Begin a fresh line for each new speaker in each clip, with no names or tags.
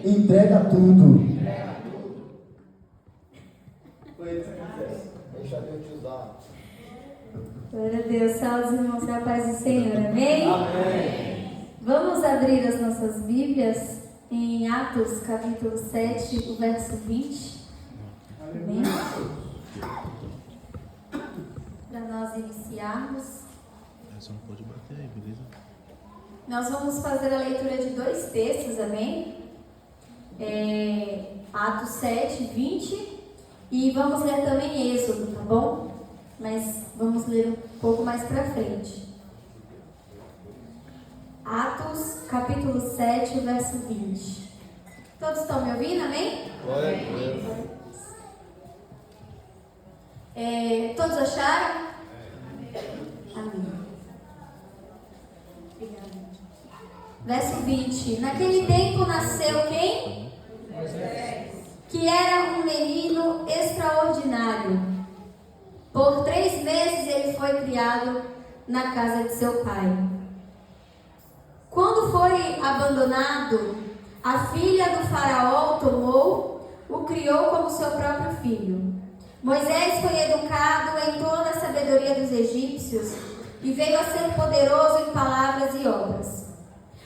Entrega tudo.
Deixa Deus te usar.
Glória a Deus, salve os irmãos da paz do Senhor, amém?
Amém.
Vamos abrir as nossas Bíblias em Atos, capítulo 7, o verso 20. Amém? Para nós iniciarmos,
Só não pode bater aí, beleza?
nós vamos fazer a leitura de dois textos, amém? Atos 7, 20, e vamos ler também Êxodo, tá bom? Mas vamos ler um pouco mais para frente. Atos, capítulo 7, verso 20. Todos estão me ouvindo, amém?
Glória a Deus.
Todos acharam? Amém. Obrigada. Verso 20. Naquele tempo nasceu quem? Que era um menino extraordinário. Por 3 meses ele foi criado na casa de seu pai. Quando foi abandonado, a filha do faraó o tomou, o criou como seu próprio filho. Moisés foi educado em toda a sabedoria dos egípcios e veio a ser poderoso em palavras e obras.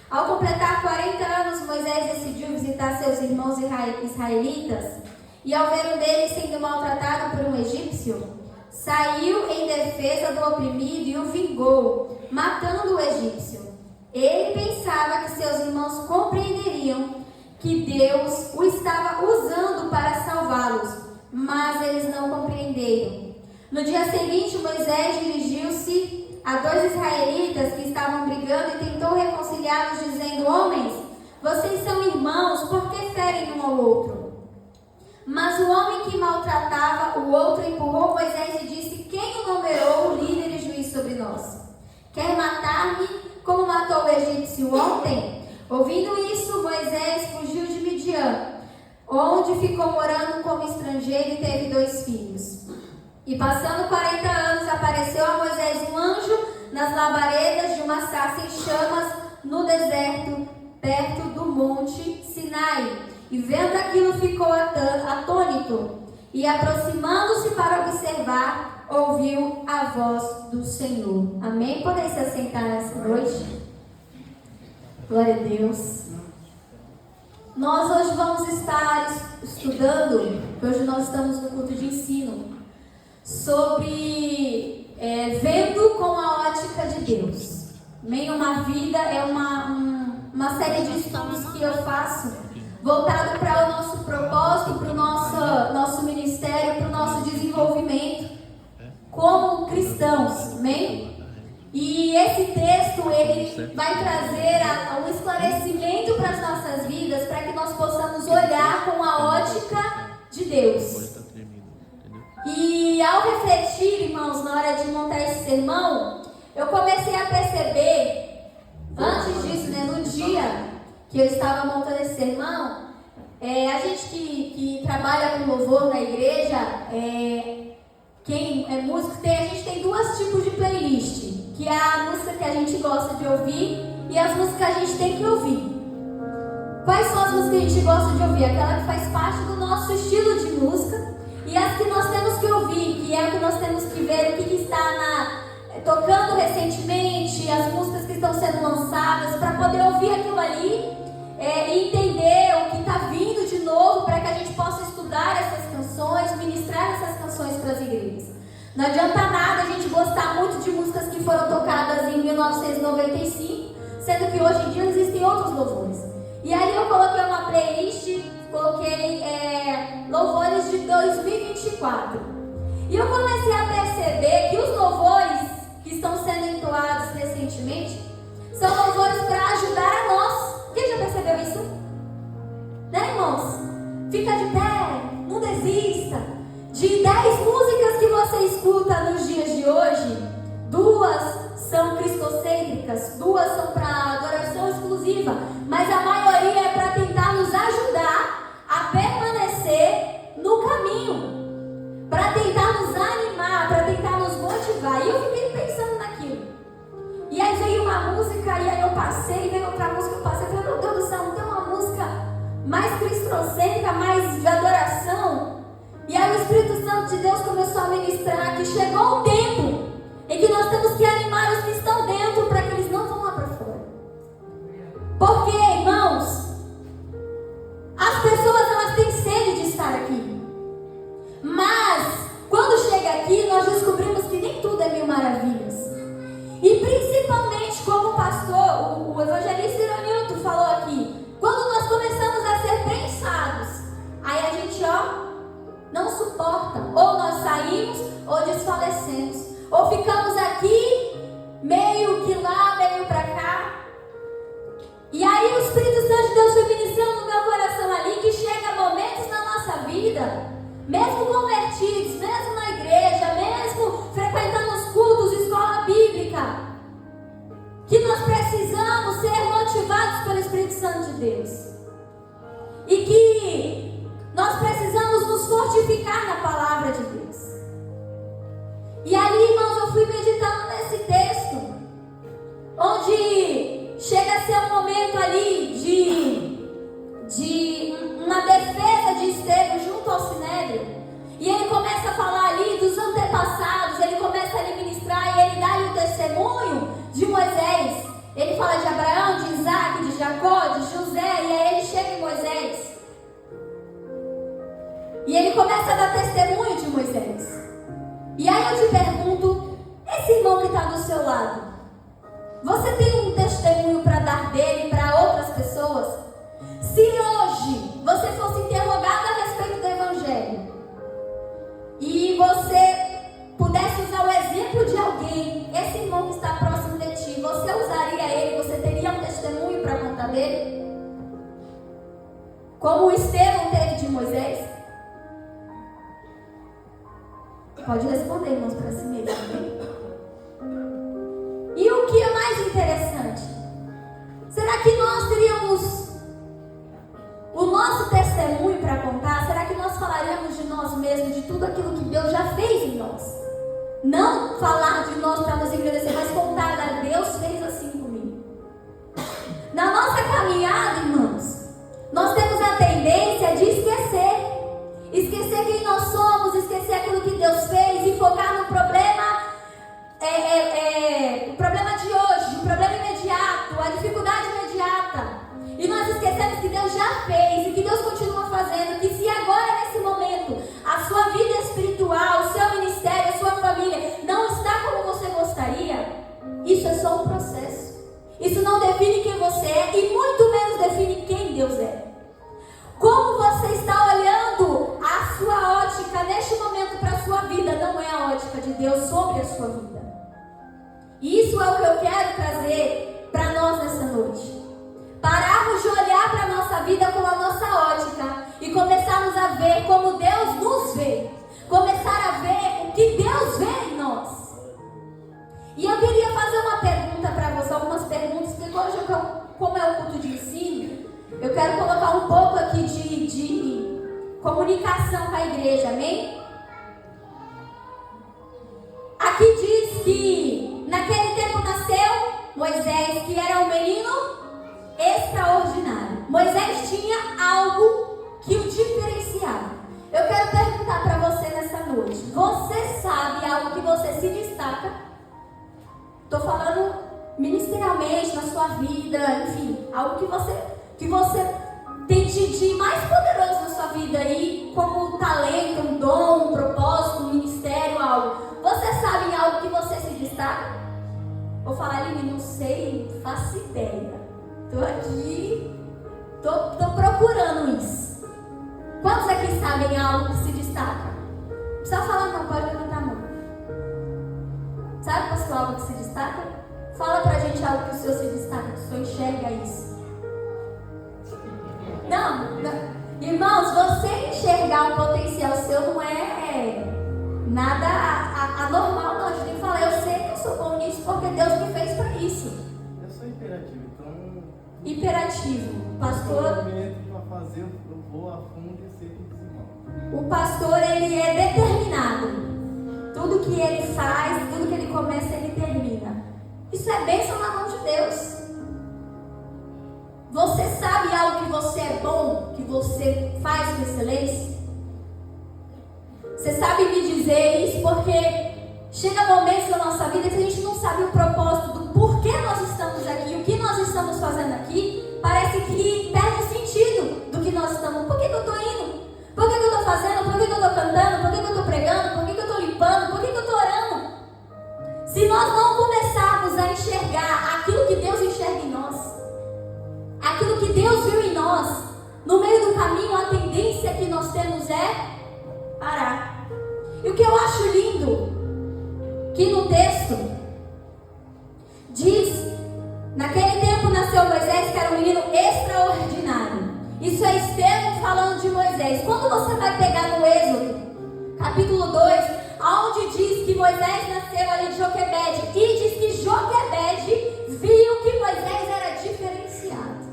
Ao completar 40 anos, Moisés decidiu visitar seus irmãos israelitas e, ao ver um deles sendo maltratado por um egípcio, saiu em defesa do oprimido e o vingou, matando o egípcio. Ele pensava que seus irmãos compreenderiam que Deus o estava usando para salvá-los, mas eles não compreenderam. No dia seguinte, Moisés dirigiu-se a 2 israelitas que estavam brigando e tentou reconciliá-los, dizendo: Homens, vocês são irmãos, por que ferem um ao outro? Mas o homem que maltratava o outro empurrou Moisés e disse: Quem o nomeou líder e juiz sobre nós? Quer matar-me como matou o egípcio ontem? Ouvindo isso, Moisés fugiu de Midian, onde ficou morando como estrangeiro e teve 2 filhos. E passando 40 anos, apareceu a Moisés um anjo nas labaredas de uma sarça em chamas no deserto, perto do monte Sinai. E vendo aquilo, ficou atônito. E aproximando-se para observar, ouviu a voz do Senhor. Amém? Podem se assentar nessa noite? Glória a Deus. Nós hoje vamos estar estudando, hoje nós estamos no culto de ensino, sobre vendo com a ótica de Deus. Amém? Uma vida é uma série de estudos que eu faço voltado para o nosso propósito, para o nosso ministério, para o nosso desenvolvimento como cristãos. Amém? E esse texto, ele vai trazer um esclarecimento para as nossas vidas, para que nós possamos olhar com a ótica de Deus. E ao refletir, irmãos, na hora de montar esse sermão, eu comecei a perceber, antes disso, no dia que eu estava montando esse sermão, a gente que trabalha com louvor na igreja, quem é músico, a gente tem 2 tipos de playlist, que é a música que a gente gosta de ouvir e as músicas que a gente tem que ouvir. Quais são as músicas que a gente gosta de ouvir? Aquela que faz parte do nosso estilo de música, e as que nós temos que ouvir, que é o que nós temos que ver, o que está tocando recentemente, as músicas que estão sendo lançadas, para poder ouvir aquilo ali e entender o que está vindo de novo, para que a gente possa estudar essas canções, ministrar essas canções para as igrejas. Não adianta nada a gente gostar muito de músicas que foram tocadas em 1995, sendo que hoje em dia existem outros louvores. E aí eu coloquei uma playlist, coloquei louvores de 2024. E eu comecei a perceber que os louvores que estão sendo entoados recentemente são louvores para ajudar a nós. Quem já percebeu isso? Né, irmãos? Fica de pé, não desista. De 10 músicas que você escuta nos dias de hoje, 2 são cristocêntricas, 2 são para adoração exclusiva, mas a maioria é para tentar nos ajudar a permanecer no caminho, para tentar nos animar, para tentar nos motivar. E eu fiquei pensando naquilo. E aí veio uma música, e aí eu passei, veio outra música, eu passei, eu falei: meu Deus do céu, não tem uma cristocêntrica, mais de adoração. E aí o Espírito Santo de Deus começou a ministrar que chegou um tempo em que nós temos que animar os que estão dentro para que eles não vão lá para fora. Porque, irmãos, as pessoas elas têm sede de estar aqui. Mas, quando chega aqui, nós descobrimos que nem tudo é mil maravilhas. E principalmente, como o pastor, o evangelista Ironilton falou aqui, quando nós começamos a ser prensados, aí a gente, não suporta. Ou nós saímos, ou desfalecemos. Ou ficamos aqui, meio que lá, meio pra cá. E aí o Espírito Santo de Deus foi ministrando no meu coração ali, que chega momentos na nossa vida, mesmo convertidos, mesmo na igreja, mesmo frequentando os cultos, escola bíblica, que nós precisamos ser motivados pelo Espírito Santo de Deus. E que nós precisamos nos fortificar na palavra de Deus. E ali, irmãos, eu fui meditando nesse texto, onde chega a ser um momento ali de uma defesa de Estevão junto ao Sinédrio. E ele começa a falar ali dos antepassados, ele começa a lhe ministrar e ele dá-lhe o testemunho de Moisés. Ele fala de Abraão, de Isaac, de Jacó, de José, e aí ele chega em Moisés. E ele começa a dar testemunho de Moisés. E aí eu te pergunto, esse irmão que está do seu lado, você tem um testemunho para dar dele para outras pessoas? Se hoje você fosse interrogado a respeito do Evangelho e você pudesse usar o exemplo de alguém, esse irmão que está próximo de ti, você usaria ele? Você teria um testemunho para contar dele? Como o Estevão teve de Moisés? Pode responder, irmãos, para si mesmo. E o que é mais interessante? Será que nós teríamos o nosso testemunho para contar? Será que nós falaríamos de nós mesmos, de tudo aquilo que Deus já fez em nós? Não falar de nós para nos engrandecer, mas contar, Deus fez assim comigo. Na nossa caminhada, irmãos, nós temos a tendência de esquecer. Esquecer quem nós somos, esquecer aquilo que Deus fez e focar no problema, o problema de hoje, o problema imediato, a dificuldade imediata. E nós esquecemos que Deus já fez e que Deus continua fazendo. Que se agora, nesse momento, a sua vida espiritual, o seu ministério, a sua família não está como você gostaria, isso é só um processo. Isso não define quem você é e muito menos define quem Deus é. Como você está olhando a sua ótica neste momento para a sua vida, não é a ótica de Deus sobre a sua vida. E isso é o que eu quero trazer para nós nessa noite. Pararmos de olhar para a nossa vida com a nossa ótica e começarmos a ver como Deus nos vê. Começar a ver o que Deus vê em nós. E eu queria fazer uma pergunta para você, algumas perguntas, porque hoje, como é o culto de ensino, eu quero colocar um pouco aqui de comunicação com a igreja, amém? Aqui diz que naquele tempo nasceu Moisés, que era um menino extraordinário. Moisés tinha algo que o diferenciava. Eu quero perguntar para você nessa noite, você sabe algo que você se destaca? Estou falando ministerialmente, na sua vida, enfim, algo que você tem de mais poderoso na sua vida aí, como um talento, um dom, um propósito, um ministério, algo. Você sabe algo que você se destaca? Vou falar ali, não sei, faço ideia. Tô aqui, tô procurando isso. Quantos aqui sabem algo que se destaca? Não precisa falar não, pode levantar a mão. Sabe, pastor, algo que se destaca? Fala pra gente algo que o senhor se destaca, que o senhor enxerga isso. Não. Irmãos, você enxergar um potencial seu não é nada anormal, não. A gente tem que falar, eu sei que eu sou bom nisso porque Deus me fez pra isso.
Eu sou imperativo, então...
Hiperativo. Pastor...
Para fazer, eu vou a fundo e sei que desenvolve.
O pastor, ele é determinado. Tudo que ele faz, tudo que ele começa, ele termina. Isso é bênção na mão de Deus. Você sabe algo que você é bom, que você você faz com excelência? Você sabe me dizer isso porque chega momentos na nossa vida que a gente não sabe o propósito do porquê nós estamos aqui, o que nós estamos fazendo aqui, parece que perde o sentido do que nós estamos. Por que eu estou indo? Por que eu estou fazendo? Por que eu estou cantando? Por que eu estou pregando? Por que eu estou limpando? Por que eu estou orando? Se nós não começarmos a enxergar aquilo que Deus enxerga em nós, aquilo que Deus viu em nós, no meio do caminho a tendência que nós temos é parar. E o que eu acho lindo, que no texto diz, naquele tempo nasceu Moisés, que era um menino extraordinário. Isso é Estevão falando de Moisés. Quando você vai pegar no Êxodo, capítulo 2, onde diz que Moisés nasceu ali de Joquebede, e diz que Joquebede viu que Moisés era diferenciado.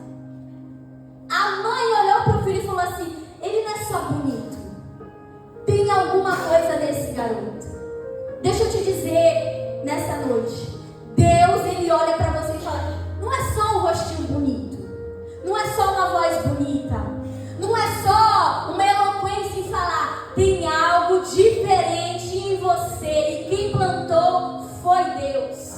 A mãe olhou para o filho e falou assim: ele não é só bonito, tem alguma coisa nesse garoto. Deixa eu te dizer nessa noite, Deus, ele olha para você e fala: não é só um rostinho bonito, não é só uma voz bonita, não é só uma eloquência em falar, tem algo diferente em você, e quem plantou foi Deus.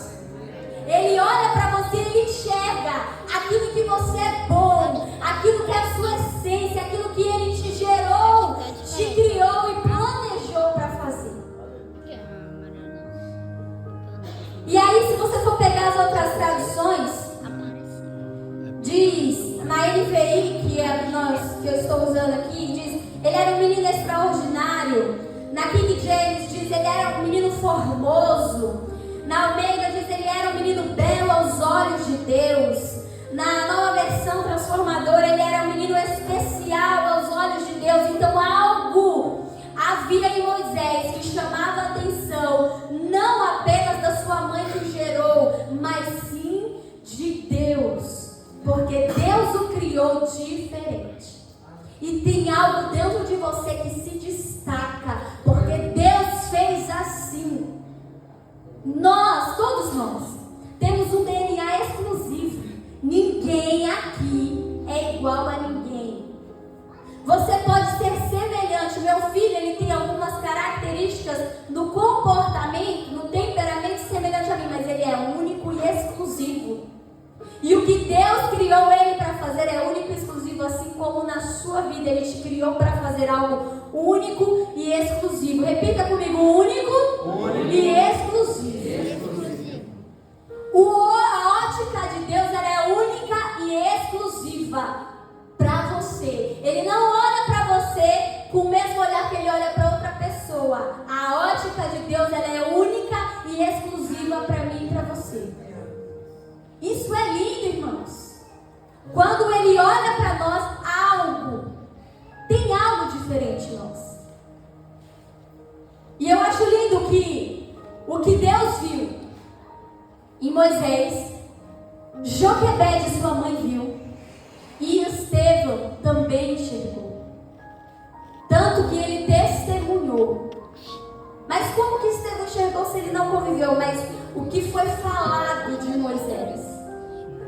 Ele olha para você e ele enxerga aquilo que você é bom, aquilo que é a sua essência, aquilo que ele te gerou, te criou e planejou para fazer. E aí, se você for pegar as outras traduções, diz, na NVI, que é que eu estou usando aqui, diz, ele era um menino extraordinário. Na King James diz, ele era um menino formoso. Na Almeida diz, ele era um menino belo aos olhos de Deus. Na Nova Versão Transformadora, ele era um menino especial aos olhos de Deus. Então algo havia em Moisés que chamava a atenção, não apenas da sua mãe que o gerou, mas sim de Deus, porque Deus o criou diferente. E tem algo dentro de você que se destaca, porque Deus fez assim. Nós, todos nós, temos um DNA exclusivo. Ninguém aqui é igual a ninguém. Você pode ser semelhante. Meu filho, ele tem algumas características no comportamento, no temperamento semelhante a mim, mas ele é único e exclusivo. E o que Deus criou ele para fazer é único e exclusivo, assim como na sua vida ele te criou para fazer algo único e exclusivo. Repita comigo: único e exclusivo. A ótica de Deus, ela é única e exclusiva para você. Ele não olha para você com o mesmo olhar que ele olha para outra pessoa. A ótica de Deus, ela é única e exclusiva para mim e para você. Isso é lindo, irmãos. Quando ele olha para nós, tem algo diferente em nós. E eu acho lindo que o que Deus viu em Moisés, Joquebede, sua mãe, viu, e Estevão também enxergou. Tanto que ele testemunhou. Mas como que Estevão enxergou se ele não conviveu? Mas o que foi falado de Moisés,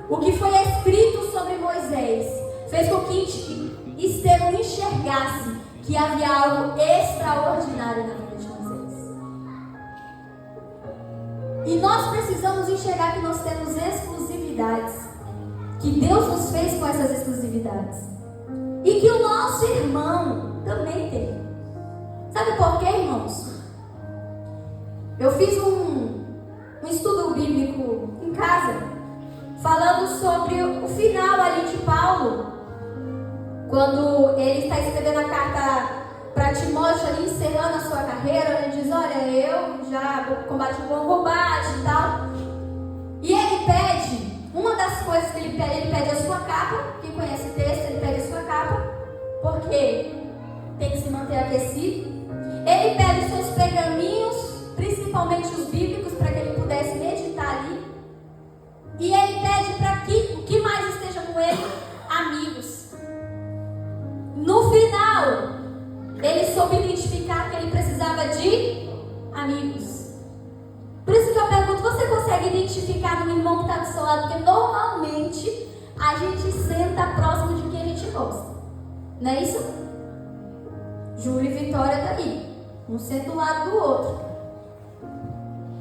o que foi escrito sobre Moisés, fez com que Estevão enxergasse que havia algo extraordinário na vida de Moisés. E nós precisamos enxergar que nós temos exclusividades, que Deus nos fez com essas exclusividades, e que o nosso irmão também tem. Sabe por quê, irmãos? Eu fiz um estudo bíblico em casa, falando sobre o final ali de Paulo, quando ele está escrevendo a carta para Timóteo, ali encerrando a sua carreira. Ele diz: olha, eu já combati o bom combate e tal. E ele pede, uma das coisas que ele pede a sua capa. Quem conhece o texto, ele pede a sua capa, porque tem que se manter aquecido. Ele pede os seus pergaminhos, principalmente os bíblicos, para que ele pudesse meditar ali. E ele pede para que o que mais esteja com ele? Amigos. No final, ele soube identificar que ele precisava de amigos. Por isso que eu pergunto: você consegue identificar no irmão que está do seu lado? Porque normalmente a gente senta próximo de quem a gente gosta. Não é isso? Júlio e Vitória tá aí, um senta do lado do outro.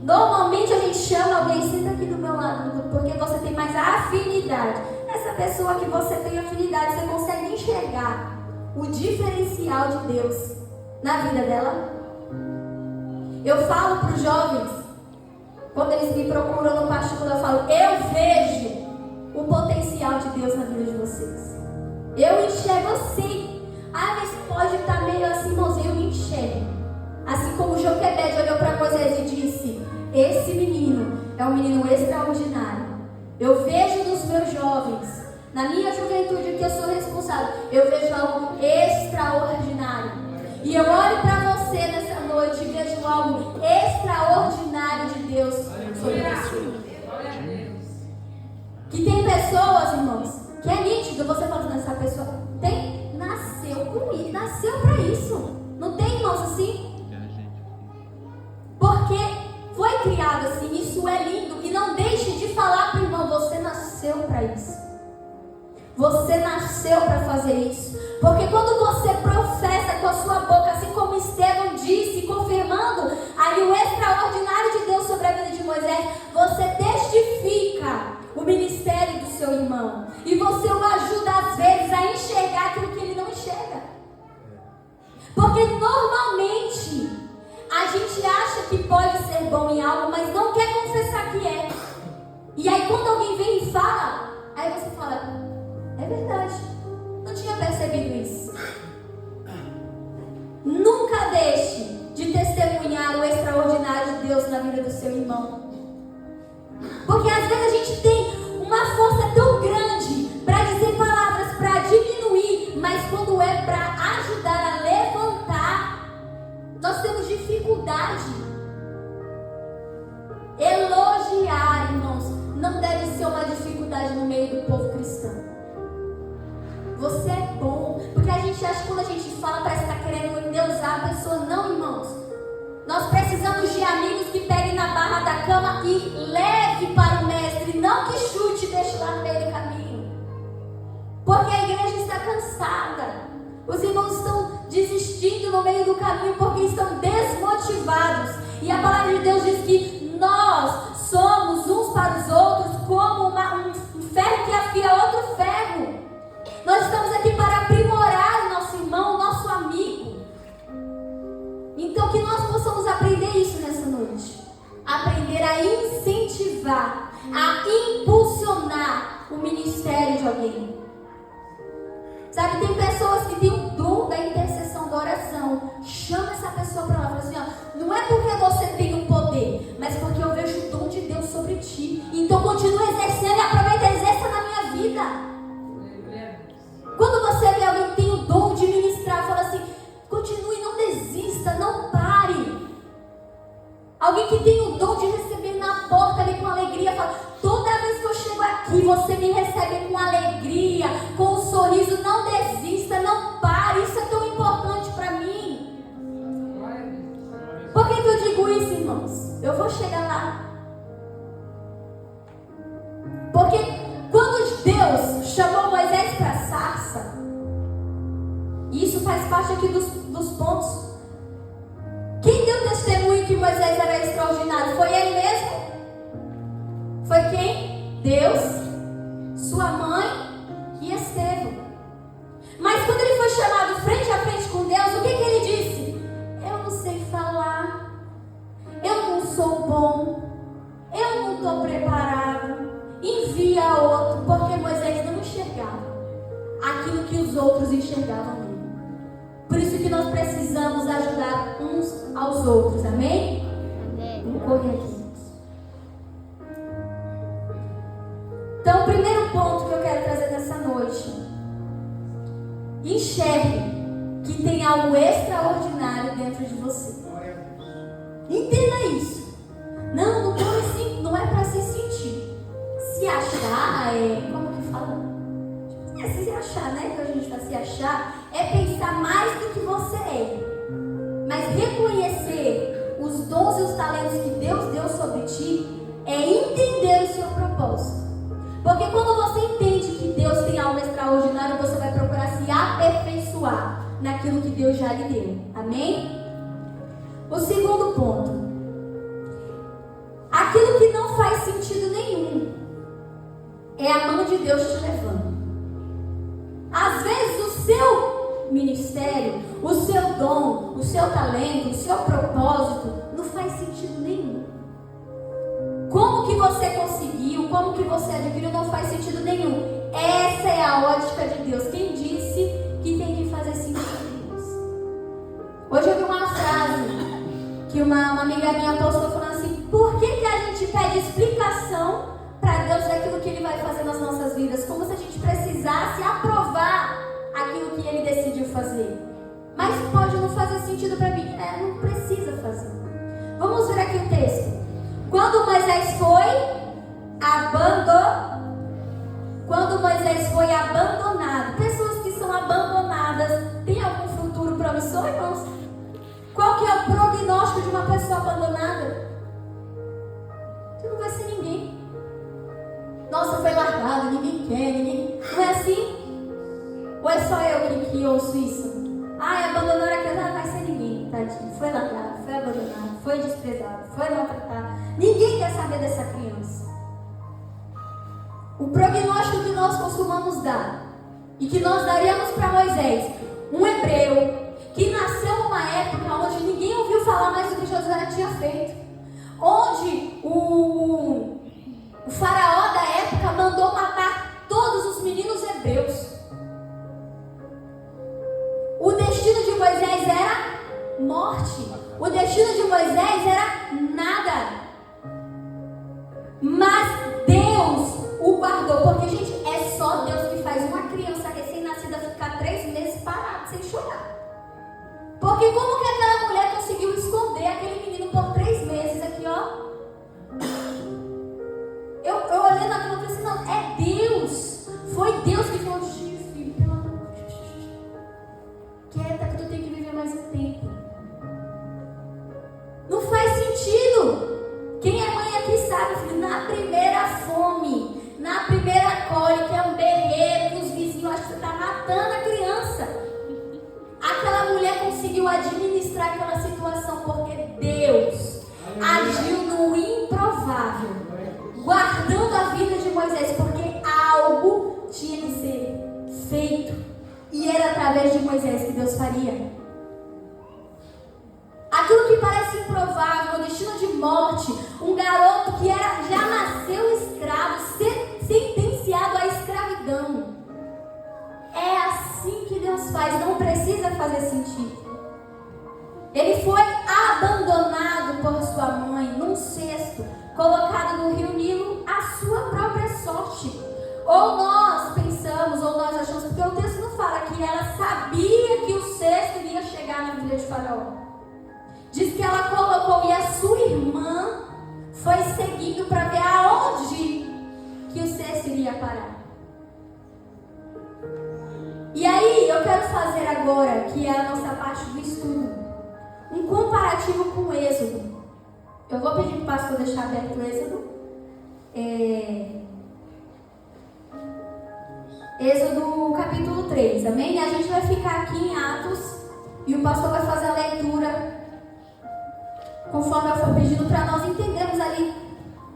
Normalmente a gente chama alguém, senta aqui do meu lado, porque você tem mais afinidade. Essa pessoa que você tem afinidade, você consegue enxergar o diferencial de Deus na vida dela. Eu falo para os jovens, quando eles me procuram no particular, eu falo, eu vejo o potencial de Deus na vida de vocês. Eu enxergo assim. Ah, mas pode estar meio assim, irmãozinho, eu me enxergo. Assim como Joquebede olhou para Moisés e disse, esse menino é um menino extraordinário. Eu vejo nos meus jovens, na minha juventude que eu sou responsável, eu vejo algo extraordinário. E eu olho para você nessa noite e vejo algo extraordinário de Deus sobre você. Que tem pessoas, irmãos, que é nítido, você falando nessa pessoa, nasceu com isso, nasceu para isso. Não tem, irmãos, assim? Porque foi criado assim, isso é lindo. E não deixe de falar para o irmão, você nasceu para isso. Você nasceu para fazer isso. Porque quando você professa com a sua boca, assim como Estevão disse, confirmando aí o extraordinário de Deus sobre a vida de Moisés, você testifica o ministério do seu irmão. E você o ajuda às vezes a enxergar aquilo que ele não enxerga. Porque normalmente a gente acha que pode ser bom em algo, mas não quer confessar que é. E aí quando alguém vem e fala, aí você fala, é verdade, não tinha percebido isso. Nunca deixe de testemunhar o extraordinário de Deus na vida do seu irmão. Porque às vezes a gente tem uma força tão grande para dizer palavras, para diminuir, mas quando é para ajudar a levantar, nós temos dificuldade. Elogiar, irmãos, não deve ser uma dificuldade no meio do povo cristão. Você é bom, porque a gente acha que quando a gente fala, parece que está querendo endeusar a pessoa. Não, irmãos. Nós precisamos de amigos que peguem na barra da cama e leve para o mestre, não que chute e deixe lá no meio do caminho. Porque a igreja está cansada. Os irmãos estão desistindo no meio do caminho porque estão desmotivados. E a palavra de Deus diz que nós somos uns para os outros como um ferro que afia outro ferro. Nós estamos aqui para aprimorar o nosso irmão, o nosso amigo. Então que nós possamos aprender isso nessa noite. Aprender a incentivar, a impulsionar o ministério de alguém. Sabe, tem pessoas que têm o dom da intercessão, da oração. Chama essa pessoa para lá e fala assim, ó, não é porque você tem um poder, mas porque eu vejo o dom de Deus sobre ti. Então continua exercendo e aproveita e exerça na minha vida. Quando você vê alguém que tem o dom de ministrar, fala assim, continue, não desista, não pare. Alguém que tem o dom de receber na porta ali com alegria, fala, toda vez que eu chego aqui, você me recebe com alegria, com um sorriso, não desista, não pare, isso é tão importante para mim. Por que eu digo isso, irmãos? Eu vou chegar lá. Porque quando Deus chamou Moisés para a sarça, e isso faz parte aqui dos pontos, quem deu testemunho que Moisés era extraordinário? Foi ele mesmo? Foi quem? Deus, sua mãe e Estevão. Mas quando ele foi chamado frente a frente com Deus, o que ele disse? Eu não sei falar, eu não sou bom, eu não estou preparado, envia outro, porque Moisés não enxergava aquilo que os outros enxergavam nele. Por isso que nós precisamos ajudar uns aos outros, amém? Vamos correr aqui. Então, o primeiro ponto que eu quero trazer nessa noite: enxergue que tem algo extraordinário dentro de você. Entenda isso. Não é para se sentir. Se achar como que fala? Se achar, né? Que a gente está se achar, é pensar mais do que você é. Mas reconhecer os dons e os talentos que Deus deu sobre ti é entender o seu propósito. Porque quando você entende que Deus tem algo extraordinário, você vai procurar se aperfeiçoar Deus já lhe deu. Amém? O segundo ponto. Aquilo que não faz sentido nenhum é a mão de Deus te levando. Às vezes o seu ministério, o seu dom, o seu talento, o seu propósito não faz sentido nenhum. Como que você conseguiu, como que você adquiriu, não faz sentido nenhum. Essa é a ótica de Deus. Quem disse que tem que fazer sentido em Deus? Hoje eu vi uma frase que uma amiga minha postou falando assim: por que a gente pede explicação para Deus daquilo que Ele vai fazer nas nossas vidas? Como se a gente precisasse aprovar aquilo que Ele decidiu fazer. Mas pode não fazer sentido para mim. Não precisa fazer. Vamos ver aqui o texto. Quando Moisés foi abandonado, pessoas que são abandonadas, tem algum futuro promissor, irmãos? Qual que é o prognóstico de uma pessoa abandonada? Você não vai ser ninguém. Nossa, foi largado, ninguém quer, ninguém... Não é assim? Ou é só eu que ouço isso? Abandonaram a criança, não vai ser ninguém, tadinho. Foi largado, foi abandonado, foi desprezado, foi maltratado. Ninguém quer saber dessa criança. O prognóstico que nós costumamos dar e que nós daríamos para Moisés, um hebreu que nasceu numa época onde ninguém ouviu falar mais do que Josué tinha feito, onde o faraó da época mandou matar todos os meninos hebreus. O destino de Moisés era morte. O destino de Moisés era nada. Mas Deus o guardou, porque, gente, é só Deus que faz uma criança recém-nascida ficar 3 meses parada, sem chorar. Porque como que aquela mulher conseguiu esconder aquele menino por 3 meses aqui, ó? Eu olhando aquilo e falei assim, não, é Deus. Foi Deus que falou, filho, pelo amor de Deus. Quieta que tu tem que viver mais um tempo. Não faz sentido. Quem é mãe aqui sabe, filho, na primeira fome, na primeira cólica, é um berreiro que os vizinhos acham que você está matando a criança. Aquela mulher conseguiu administrar aquela situação porque Deus agiu no improvável, guardando a vida de Moisés, porque algo tinha que ser feito e era através de Moisés que Deus faria. Aquilo que parece improvável, o destino de morte, um garoto que já nasceu escravo, sentenciado à escravidão. É assim que Deus faz, não precisa fazer sentido. Ele foi abandonado por sua mãe num cesto, colocado no rio Nilo à sua própria sorte. Ou nós pensamos, ou nós achamos, porque o texto não fala que ela sabia que o cesto iria chegar na filha de Faraó. Diz que ela colocou e a sua irmã foi seguindo para ver aonde que o cesto iria parar. E aí eu quero fazer agora, que é a nossa parte do estudo, um comparativo com o Êxodo. Eu vou pedir para o pastor deixar aberto o Êxodo. Êxodo capítulo 3, amém? E a gente vai ficar aqui em Atos e o pastor vai fazer a leitura conforme eu for pedindo para nós entendermos ali.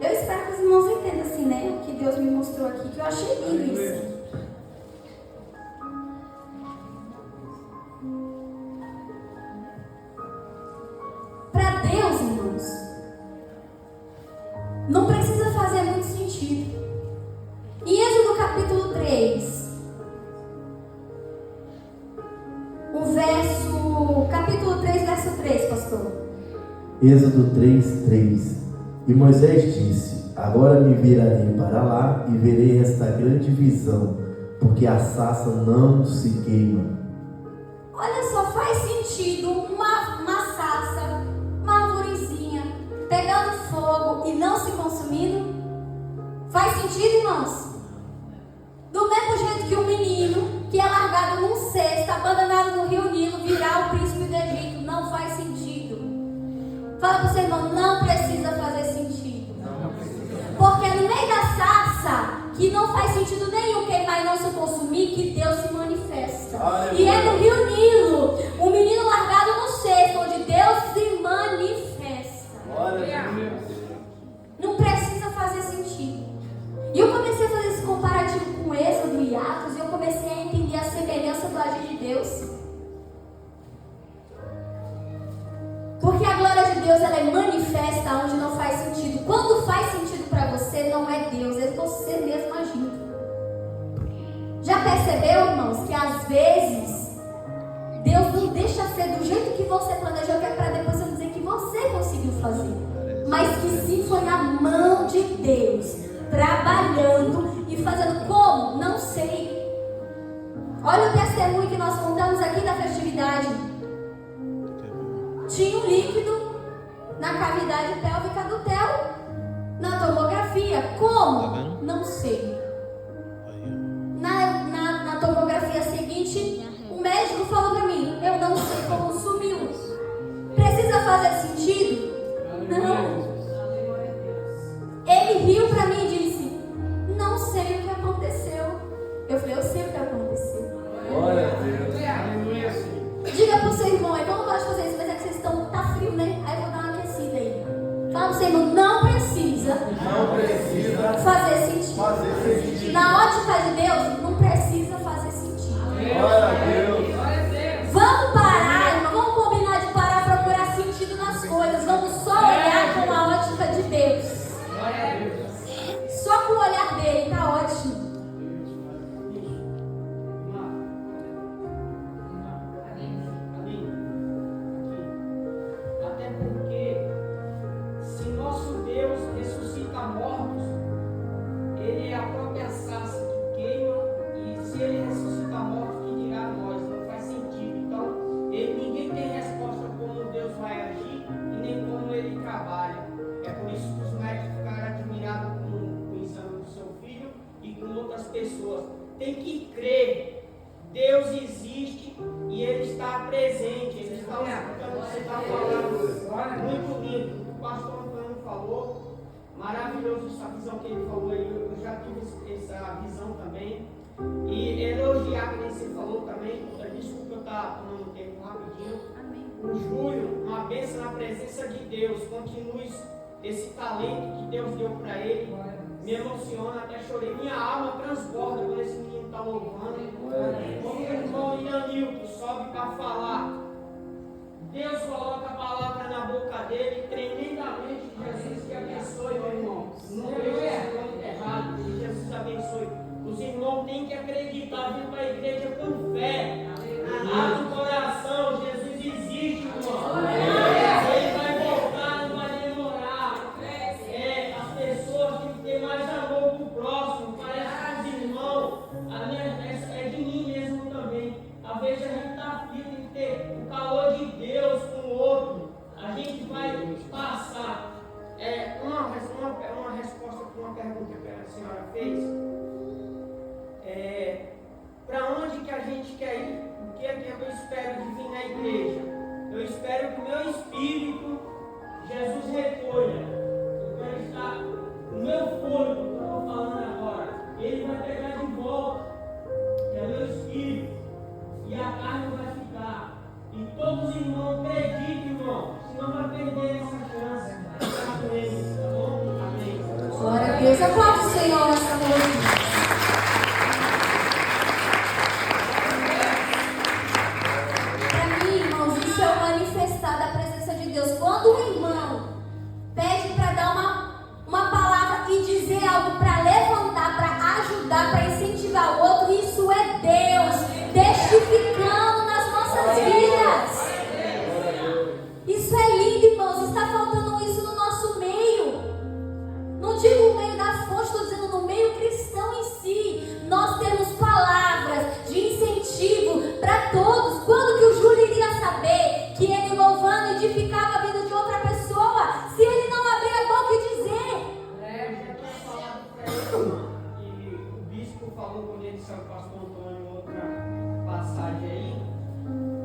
Eu espero que os irmãos entendam assim, né? O que Deus me mostrou aqui, que eu achei lindo isso. Para Deus, irmãos, não precisa fazer muito sentido. Em Êxodo capítulo 3, capítulo 3, verso 3, pastor.
Êxodo 3:3. E Moisés disse: agora me virarei para lá e verei esta grande visão, porque a sarça não se queima.
Olha só, faz sentido uma sarça, uma arvorezinha, pegando fogo e não se consumindo? Faz sentido, irmãos? Do mesmo jeito que um menino que é largado num cesto, abandonado no rio Nilo, virar o príncipe do Egito, não faz sentido. Fala para o seu irmão, não precisa fazer sentido. Porque é no meio da sarça, que não faz sentido nenhum queimar e não se consumir, que Deus se manifesta. E é no rio Nilo, o menino do agir de Deus. Porque a glória de Deus, ela é manifesta onde não faz sentido. Quando faz sentido para você, não é Deus, é você mesmo agindo. Já percebeu, irmãos, que às vezes Deus não deixa ser do jeito que você planejou, que é para depois eu dizer que você conseguiu fazer, mas que sim foi a mão de Deus trabalhando e fazendo. Como? Não sei. Olha o testemunho que nós contamos aqui da festividade. Tinha um líquido na cavidade pélvica do Theo, na tomografia. Como? Não sei. Na tomografia seguinte, o médico falou para mim: eu não sei como sumiu. Precisa fazer sentido? Não. Ele riu para mim e disse: não sei o que aconteceu. Eu falei: eu sei o que aconteceu.
Glória a Deus.
Diga pro seu irmão, eu não gosto de fazer isso, mas é que vocês estão, tá frio, né? Aí eu vou dar uma aquecida aí. Fala pro seu irmão, não precisa fazer sentido. Na ótica de Deus, não precisa fazer sentido.
Glória a Deus.
Vamos parar, irmão, vamos combinar de parar a procurar sentido nas coisas. Vamos só olhar com a ótica de Deus. Só com o olhar dele, tá ótimo.
Até porque, se nosso Deus ressuscita mortos, Ele é a própria sarça que queima, e se Ele ressuscita mortos, que dirá nós? Não faz sentido. Então, ninguém tem resposta como Deus vai agir e nem como Ele trabalha. É por isso que os médicos ficaram admirados com o exame do seu filho e com outras pessoas. Tem que crer. Deus existe e Ele está presente. Ele está escutando o que você está falando. Muito lindo. O que o pastor Antônio falou, maravilhoso essa visão que ele falou aí. Eu já tive essa visão também. E elogiar que você falou também. Desculpa eu estar tomando tempo rapidinho.
Amém.
O Júlio, uma bênção na presença de Deus. Continue esse talento que Deus deu para ele. Me emociona, até chorei. Minha alma transborda quando esse menino está louvando. Como o irmão Ianilton sobe para falar. Deus coloca a palavra na boca dele, tremendamente. Jesus te abençoe, meu irmão. Não vejo errado. Que Jesus abençoe. Os irmãos têm que acreditar, vir para a igreja com fé. Abre o coração, Jesus existe, irmão. Ele vai voltar, não vai demorar. As pessoas têm que ter mais amor pro próximo. Parece que os irmãos, é de mim mesmo também. Às vezes a gente está aflito em ter o calor de Deus com o outro. A gente vai passar. Uma resposta para uma pergunta que a senhora fez. Para onde que a gente quer ir? O que é que eu espero de vir na igreja? Eu espero que o meu espírito, Jesus recolha. Eu quero estar no meu fôlego, que eu estou falando agora. Ele vai pegar de volta, que é o meu espírito, e a carne vai ficar. E todos os irmãos acreditem, irmão, senão vai perder essa chance. Está com ele, tá bom? Amém.
Glória a Deus. Aplaude o Senhor nessa noite. Da presença de Deus. Quando um irmão pede para dar uma palavra e dizer algo para levantar, para ajudar, para incentivar o outro, isso é Deus testificando nas nossas vidas. Isso é lindo, irmãos. Está faltando isso no nosso meio. Não digo o meio da fonte, estou dizendo no meio cristão em si. Nós temos palavras de incentivo para todos. Quando que o Júlio iria saber que ele louvando edificava a vida de outra pessoa, se ele não abrir a boca e dizer?
Eu já tinha falado para ele, e o bispo falou quando ele saiu, o pastor Antônio, em outra passagem aí,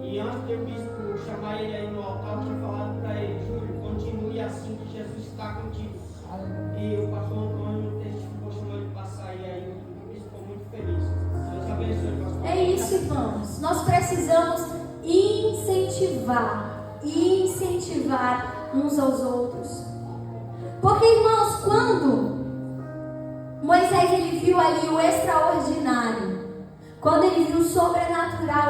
e antes de o bispo chamar ele aí no altar, eu tinha falado para ele: Júlio, continue assim que Jesus está contigo. E o pastor Antônio testificou, chamou ele para sair aí, o bispo ficou muito feliz. Deus abençoe, pastor.
É isso, irmãos. Nós precisamos incentivar uns aos outros. Porque, irmãos, quando Moisés ele viu ali o extraordinário, quando ele viu o sobrenatural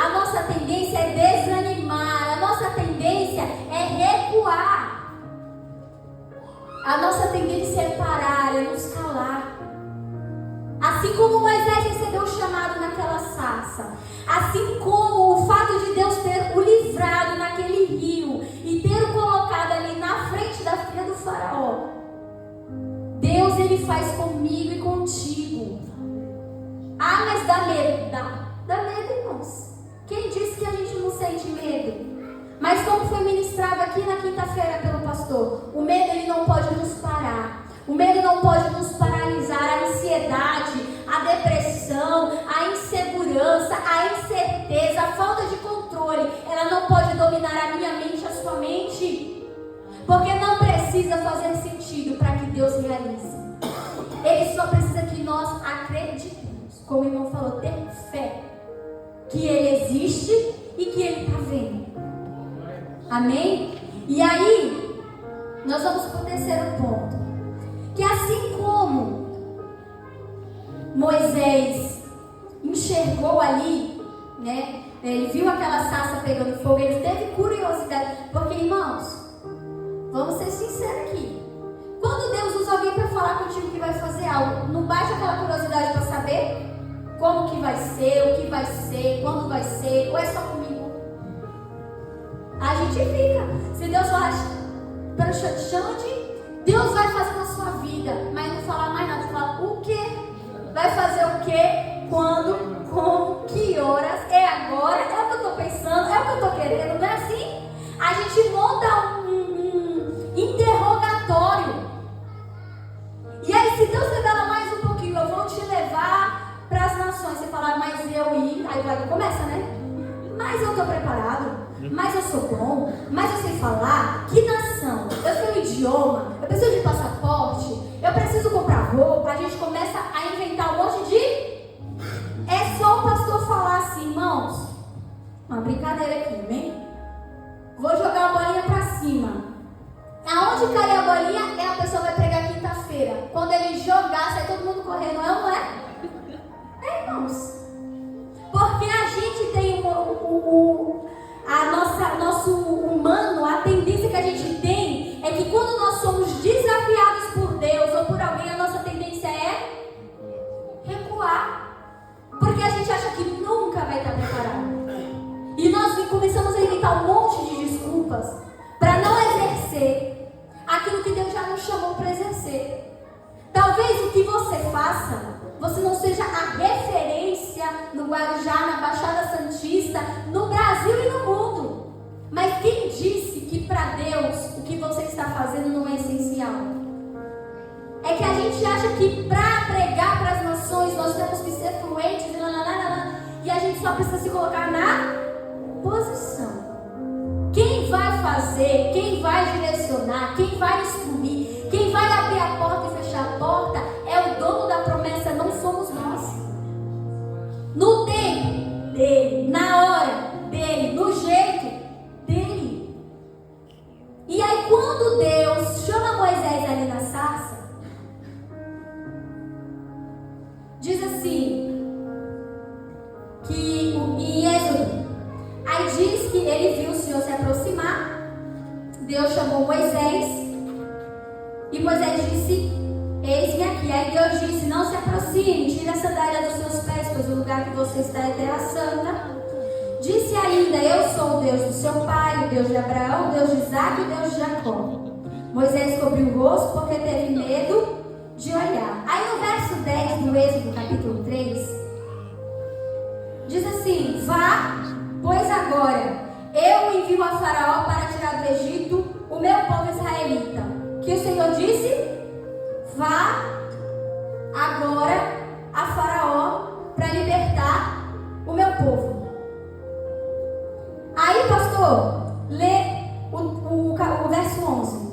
a nossa tendência é desanimar, a nossa tendência é recuar. A nossa tendência é parar, é nos calar. Assim como Moisés recebeu o chamado naquela sarça, assim como o fato de Deus ter o livrado naquele rio e ter o colocado ali na frente da filha do faraó, Deus, Ele faz comigo e contigo. Ah, mas dá medo? Dá medo, irmãos. Quem disse que a gente não sente medo? Mas como foi ministrado aqui na quinta-feira pelo pastor, o medo, ele não pode nos parar. O medo não pode nos paralisar. A ansiedade, a depressão, a insegurança, a incerteza, a falta de controle, ela não pode dominar a minha mente, a sua mente. Porque não precisa fazer sentido para que Deus realize. Ele só precisa que nós acreditemos. Como o irmão falou, ter fé. Que Ele existe e que Ele está vendo. Amém? E aí, nós vamos para o terceiro ponto. Que assim como Moisés enxergou ali, né? Ele viu aquela sarça pegando fogo, ele teve curiosidade. Porque, irmãos, vamos ser sinceros aqui. Quando Deus usa alguém para falar contigo que vai fazer algo, não bate aquela curiosidade para saber como que vai ser, o que vai ser, quando vai ser, ou é só comigo? A gente fica. Se Deus falar para o Xande, Deus vai fazer na sua vida, mas não falar mais nada, falar o quê? Vai fazer o quê? Quando? Como? Que horas? É agora? É o que eu estou pensando? É o que eu estou querendo? Não é assim? A gente monta um interrogatório. E aí, se Deus revela mais um pouquinho, eu vou te levar para as nações. Você falar, mas eu ir, aí vai, começa, né? Mas eu estou preparado, mas eu sou bom, mas eu sei falar. Que nação? Eu sei o idioma, eu preciso de passaporte, eu preciso comprar roupa. A gente começa a inventar um monte de... É só o pastor falar assim, irmãos, uma brincadeira aqui, né? Vou jogar a bolinha para cima. Aonde cair a bolinha, a pessoa vai pregar quinta-feira. Quando ele jogar, sai todo mundo correndo, não é? É, irmãos. Porque a gente tem nosso humano, a tendência que a gente tem é que quando nós somos desafiados por Deus ou por alguém, a nossa tendência é recuar. Porque a gente acha que nunca vai estar preparado. E nós começamos a inventar um monte de desculpas para não exercer aquilo que Deus já nos chamou para exercer. Talvez o que você faça, você não seja a referência no Guarujá, na Baixada Santista, no Brasil e no mundo. Mas quem disse que para Deus o que você está fazendo não é essencial? É que a gente acha que para pregar para as nações nós temos que ser fluentes e a gente só precisa se colocar na posição. Quem vai fazer, quem vai direcionar, quem vai instruir, quem vai abrir a porta e fechar a porta é o dono da promessa, não somos nós. No tempo dele, na hora dele, no jeito dele. E aí quando Deus chama Moisés ali na sarça, diz assim, que em Êxodo, aí diz que ele viu o Senhor se aproximar, Deus chamou Moisés, e Moisés disse, eis-me aqui. Aí Deus disse, não se aproxime, tire a sandália dos seus pés, pois o lugar que você está é terra santa. Disse ainda, eu sou o Deus do seu pai, o Deus de Abraão, o Deus de Isaac e o Deus de Jacó. Moisés cobriu o rosto porque teve medo de olhar. Aí no verso 10 do Êxodo, capítulo 3, diz assim, vá, pois agora eu envio a Faraó para tirar do Egito o meu povo israelita. Que o Senhor disse, vá agora a Faraó para libertar o meu povo. Aí, pastor, lê o verso 11.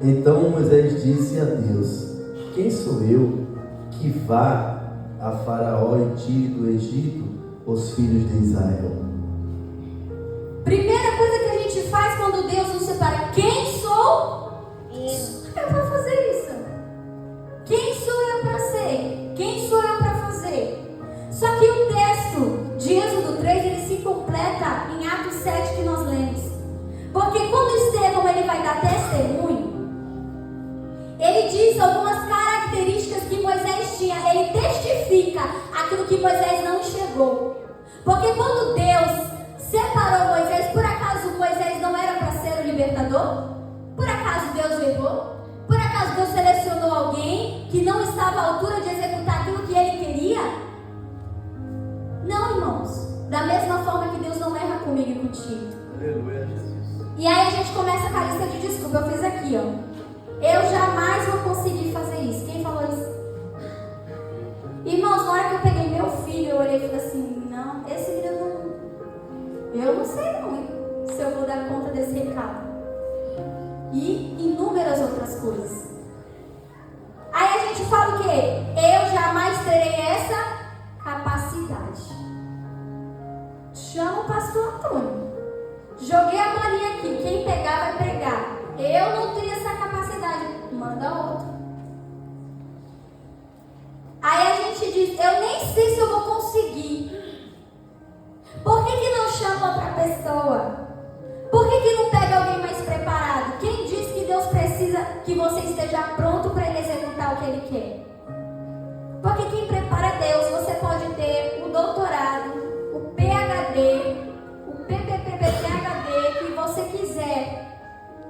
Então Moisés disse a Deus, quem sou eu que vá a Faraó e tire do Egito os filhos de Israel?
Primeira coisa que a gente faz quando Deus nos separa, quem sou eu para fazer isso? Quem sou eu para ser? Quem sou eu para fazer? Só que o texto de Êxodo 3 diz algumas características que Moisés tinha. Ele testifica aquilo que Moisés não enxergou. Porque quando Deus separou Moisés, por acaso Moisés não era para ser o libertador? Por acaso Deus errou? Por acaso Deus selecionou alguém que não estava à altura de executar aquilo que ele queria? Não, irmãos. Da mesma forma que Deus não erra comigo e contigo.
Aleluia, Jesus.
E aí a gente começa com a lista de desculpa. Eu fiz aqui, ó. Eu jamais vou conseguir fazer isso. Quem falou isso? Irmãos, na hora que eu peguei meu filho, eu olhei e falei assim, não, esse menino não... Eu não sei não, hein, se eu vou dar conta desse recado. E inúmeras outras coisas. Aí a gente fala o quê? Eu jamais terei essa capacidade. Chama o pastor Antônio. Joguei a bolinha aqui. Quem pegar vai pregar. Eu não tenho essa capacidade. Manda outro. Aí a gente diz, eu nem sei se eu vou conseguir. Por que não chama outra pessoa? Por que não pega alguém mais preparado? Quem diz que Deus precisa que você esteja pronto para ele executar o que ele quer? Porque quem prepara é Deus. Você pode ter o doutorado, o PhD, o PhD que você quiser.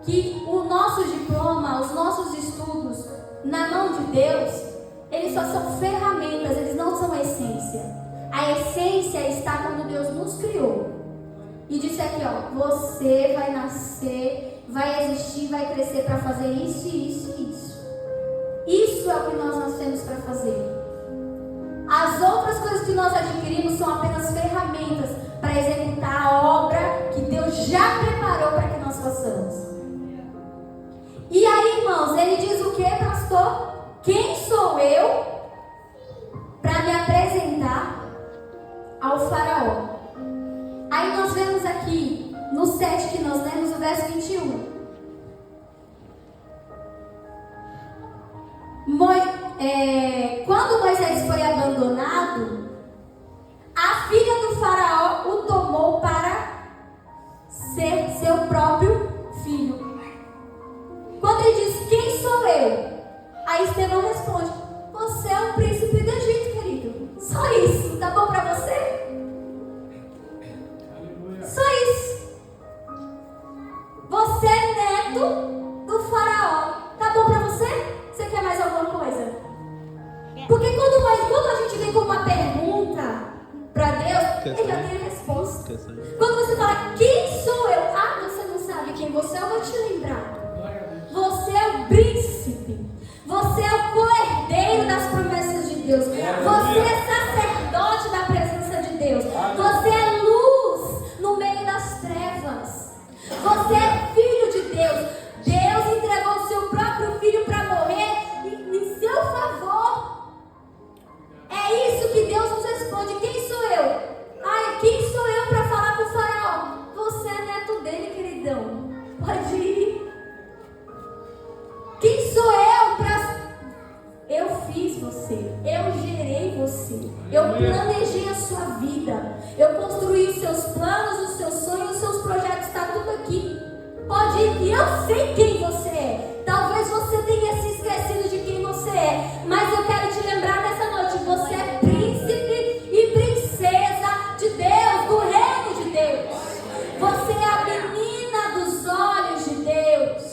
Que o nosso diploma, os nossos estudos na mão de Deus, eles só são ferramentas, eles não são a essência. A essência está quando Deus nos criou e disse aqui, ó, você vai nascer, vai existir, vai crescer para fazer isso, isso e isso. Isso é o que nós nascemos para fazer. As outras coisas que nós adquirimos são apenas ferramentas para executar a obra que Deus já preparou para que nós façamos. E aí, irmãos, ele diz o que, pastor? Quem sou eu para me apresentar ao faraó? Aí nós vemos aqui, no 7 que nós lemos, o verso 21. Quando Moisés foi abandonado, a filha do faraó o tomou para ser seu próprio filho. Quando ele diz, quem sou eu? Aí Estevão responde, você é o príncipe do Egito, querido. Só isso, tá bom pra você? Só isso. Você é neto do faraó. Tá bom pra você? Você quer mais alguma coisa? Porque quando a gente vem com uma pergunta pra Deus, ele já tem a resposta. Quando você fala, quem sou eu? Ah, você não sabe quem você é, eu vou te lembrar. Você é o príncipe. Você é o co-herdeiro das promessas de Deus. Você é sacerdote da presença de Deus. Você é luz no meio das trevas. Você é filho de Deus. Deus entregou o seu próprio filho para morrer em seu favor. É isso que Deus nos responde. Quem sou eu? Ai, quem sou eu para falar com o faraó? Você é neto dele, queridão. Pode ir. Quem sou eu para... Eu fiz você, eu gerei você, eu planejei a sua vida, eu construí os seus planos, os seus sonhos, os seus projetos, está tudo aqui. Pode ir que eu sei quem você é. Talvez você tenha se esquecido de quem você é, mas eu quero te lembrar nessa noite, você é príncipe e princesa de Deus, do reino de Deus. Você é a menina dos olhos de Deus.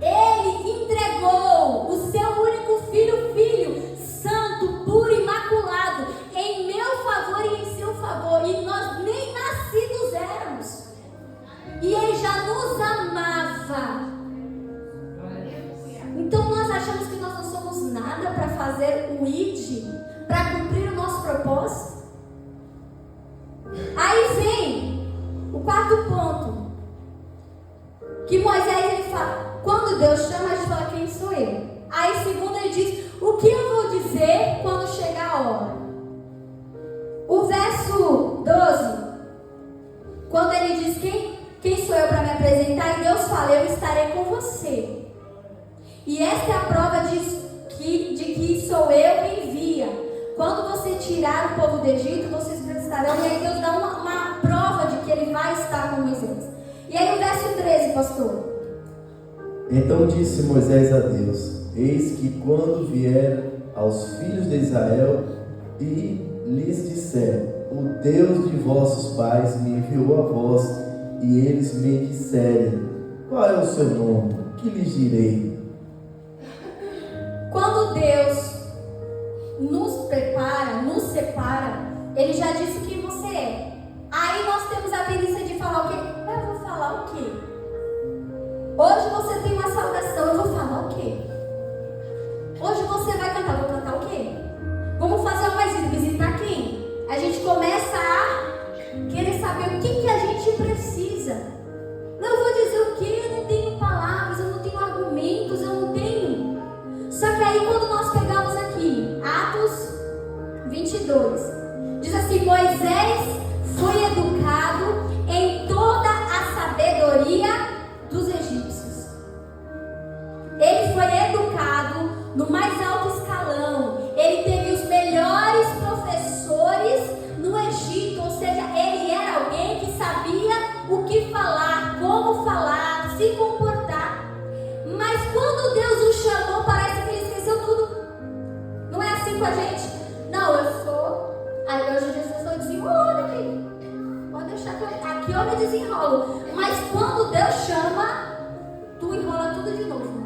Ele entregou o seu único filho, santo, puro, imaculado, em meu favor e em seu favor. E nós nem nascidos éramos. E ele já nos amava. Então nós achamos que nós não somos nada para fazer o ID, para cumprir o nosso propósito. Aí vem o quarto ponto. Que Moisés ele fala, quando Deus chama, a gente fala, quem sou eu? Aí segundo ele diz, o que eu vou dizer quando chegar a hora? O verso 12, quando ele diz, quem sou eu para me apresentar? E Deus fala, eu estarei com você. E esta é a prova de que sou eu quem envia. Quando você tirar o povo do Egito, vocês estarão. E aí Deus dá uma prova de que ele vai estar com Moisés. E aí o verso 13, pastor.
Então disse Moisés a Deus: Eis que quando vier aos filhos de Israel e lhes disser: O Deus de vossos pais me enviou a vós, e eles me disserem: Qual é o seu nome? Que lhes direi?
Quando Deus nos prepara, nos separa, Ele já disse o que você é. Aí nós temos a tendência de falar o quê? Eu vou falar o quê? Hoje você tem uma saudação, eu vou falar o quê? Hoje você vai cantar, vou cantar o quê? Vamos fazer uma visita, visitar quem? A gente começa a querer saber o que a gente precisa. Não vou dizer o quê? Eu não tenho palavras, eu não tenho argumentos, eu não tenho. Só que aí quando nós pegamos aqui, Atos 22, diz assim: Moisés foi educado em toda a sabedoria dos egípcios. Ele foi educado no mais alto escalão. Ele teve os melhores professores no Egito. Ou seja, ele era alguém que sabia o que falar, como falar, se comportar. Mas quando Deus o chamou, parece que ele esqueceu tudo. Não é assim com a gente? Não, eu sou. Aí hoje Jesus não desenrola aqui. Pode deixar que aqui eu me desenrolo. Mas quando Deus chama, tu enrola tudo de novo.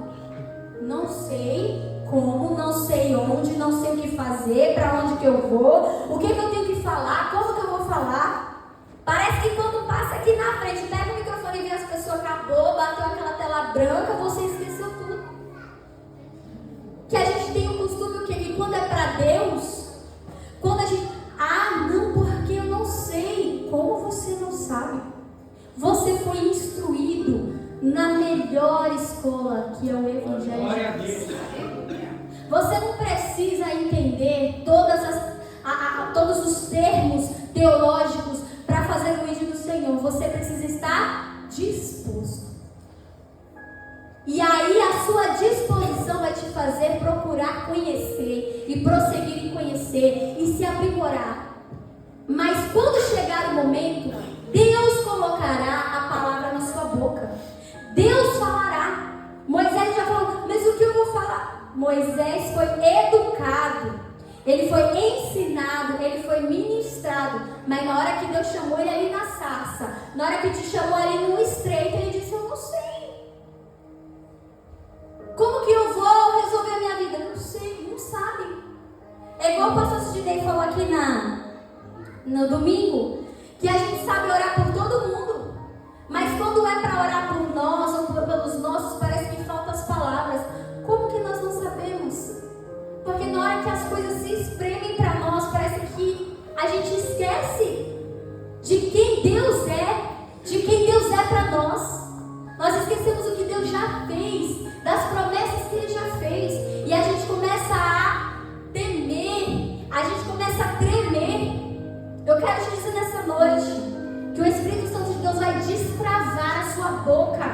Não sei como, não sei onde, não sei o que fazer, para onde que eu vou, o que eu tenho que falar, como que eu vou falar. Parece que quando passa aqui na frente, pega o microfone e vê as pessoas, acabou, bateu aquela tela branca, você esqueceu tudo. Que a gente tem o costume, o quê? Que quando é para Deus, quando a gente, não, porque eu não sei. Como você não sabe? Você foi instruído na melhor escola, que é o Evangelho.
Glória a Deus.
Você não precisa entender todos os termos teológicos para fazer o ídolo do Senhor. Você precisa estar disposto. E aí a sua disposição vai te fazer procurar conhecer e prosseguir em conhecer e se aprimorar. Mas quando chegar o momento, Deus colocará a palavra na sua boca. Deus falará. Moisés já falou, mas o que eu vou falar? Moisés foi educado, ele foi ensinado, ele foi ministrado. Mas na hora que Deus chamou ele ali na sarça, na hora que te chamou ali no estreito, ele disse: eu não sei. Como que eu vou resolver a minha vida? Não sei, não sabe. É igual o pastor Sidney falou aqui no domingo, que a gente sabe orar por todo mundo, mas quando é para orar por nós ou pelos nossos, parece que faltam as palavras. Como que nós não sabemos? Porque na hora que as coisas se espremem para nós, parece que a gente esquece de quem Deus é, de quem Deus é para nós. Nós esquecemos o que Deus já fez, das promessas que Ele já fez, e a gente começa a temer, a gente começa a tremer. Eu quero te dizer nessa noite que o Espírito Santo de Deus vai destravar a sua boca.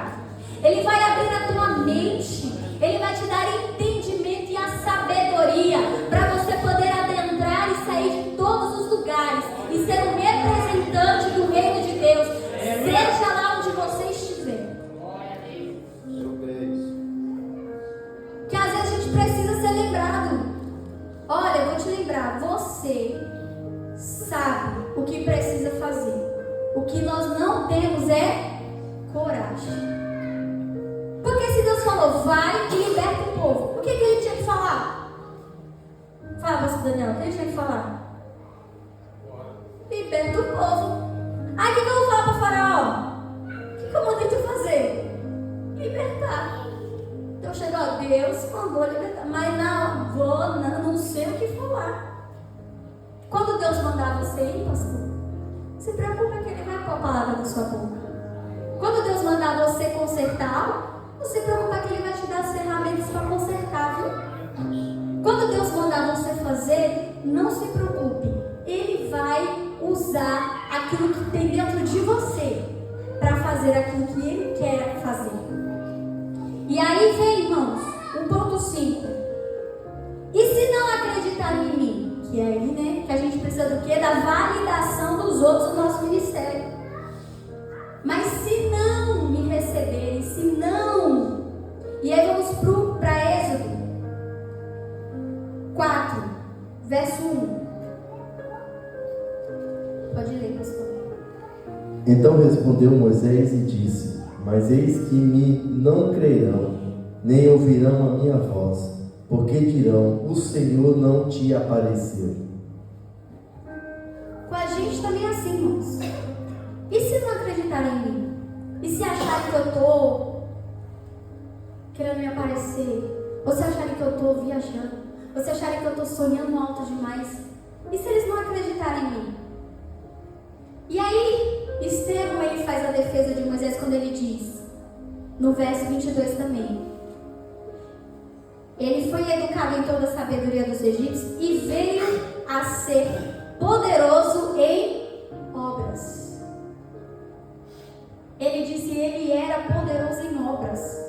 Ele vai abrir a tua mente. Ele vai te dar entendimento e a sabedoria para você poder adentrar e sair de todos os lugares e ser um representante do reino de Deus, seja lá onde você estiver. Que às vezes a gente precisa ser lembrado. Olha, eu vou te lembrar, você sabe o que precisa fazer. O que nós não temos é coragem. Porque se Deus falou, vai e liberta o povo, o que ele tinha que falar? Fala, pastor Daniel, o que ele tinha que falar? Liberta o povo. Aí o que eu vou falar para o faraó? O que eu mandei tu fazer? Libertar. Então chegou, Deus mandou libertar. Mas não sei o que falar. Quando Deus mandar você ir, pastor, se preocupa que Ele vai pôr a palavra na sua boca. Quando Deus mandar você consertar, não se preocupa que Ele vai te dar as ferramentas para consertar, viu? Quando Deus mandar você fazer, não se preocupe. Ele vai usar aquilo que tem dentro de você para fazer aquilo que Ele quer fazer. E aí vem, irmãos, o ponto 5. E se não acreditarem em mim? Que é aí, né? Que a gente precisa do quê? Da validação dos outros do nosso ministério. Mas se não me receberem, se não Verso 1. Pode ler, pastor.
Então respondeu Moisés e disse: Mas eis que me não crerão, nem ouvirão a minha voz, porque dirão: O Senhor não te apareceu.
Com a gente também é assim, irmãos. E se não acreditarem em mim? E se acharem que eu estou querendo me aparecer? Ou se acharem que eu estou viajando? Ou se acharem que eu estou sonhando alto demais? E se eles não acreditarem em mim? E aí, Estevão, ele faz a defesa de Moisés quando ele diz, no verso 22 também: ele foi educado em toda a sabedoria dos egípcios e veio a ser poderoso em obras. Ele disse que ele era poderoso em obras.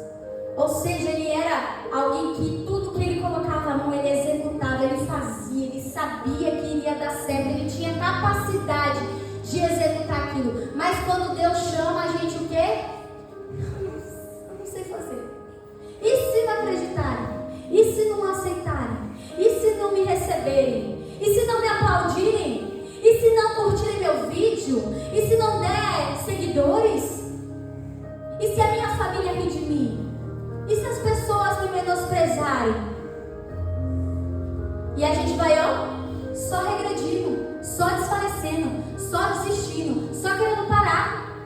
Ou seja, ele era alguém que tudo que ele colocava a mão, ele executava, ele fazia, ele sabia que iria dar certo, ele tinha capacidade de executar aquilo. Mas quando Deus chama a gente, o quê? Eu não sei fazer. E se não acreditarem? E se não aceitarem? E se não me receberem? E se não me aplaudirem? E se não curtirem meu vídeo? E se não der seguidores? E se a minha família rir de mim? E se as pessoas me menosprezarem? E a gente vai, ó, só regredindo, só desfalecendo, só desistindo, só querendo parar.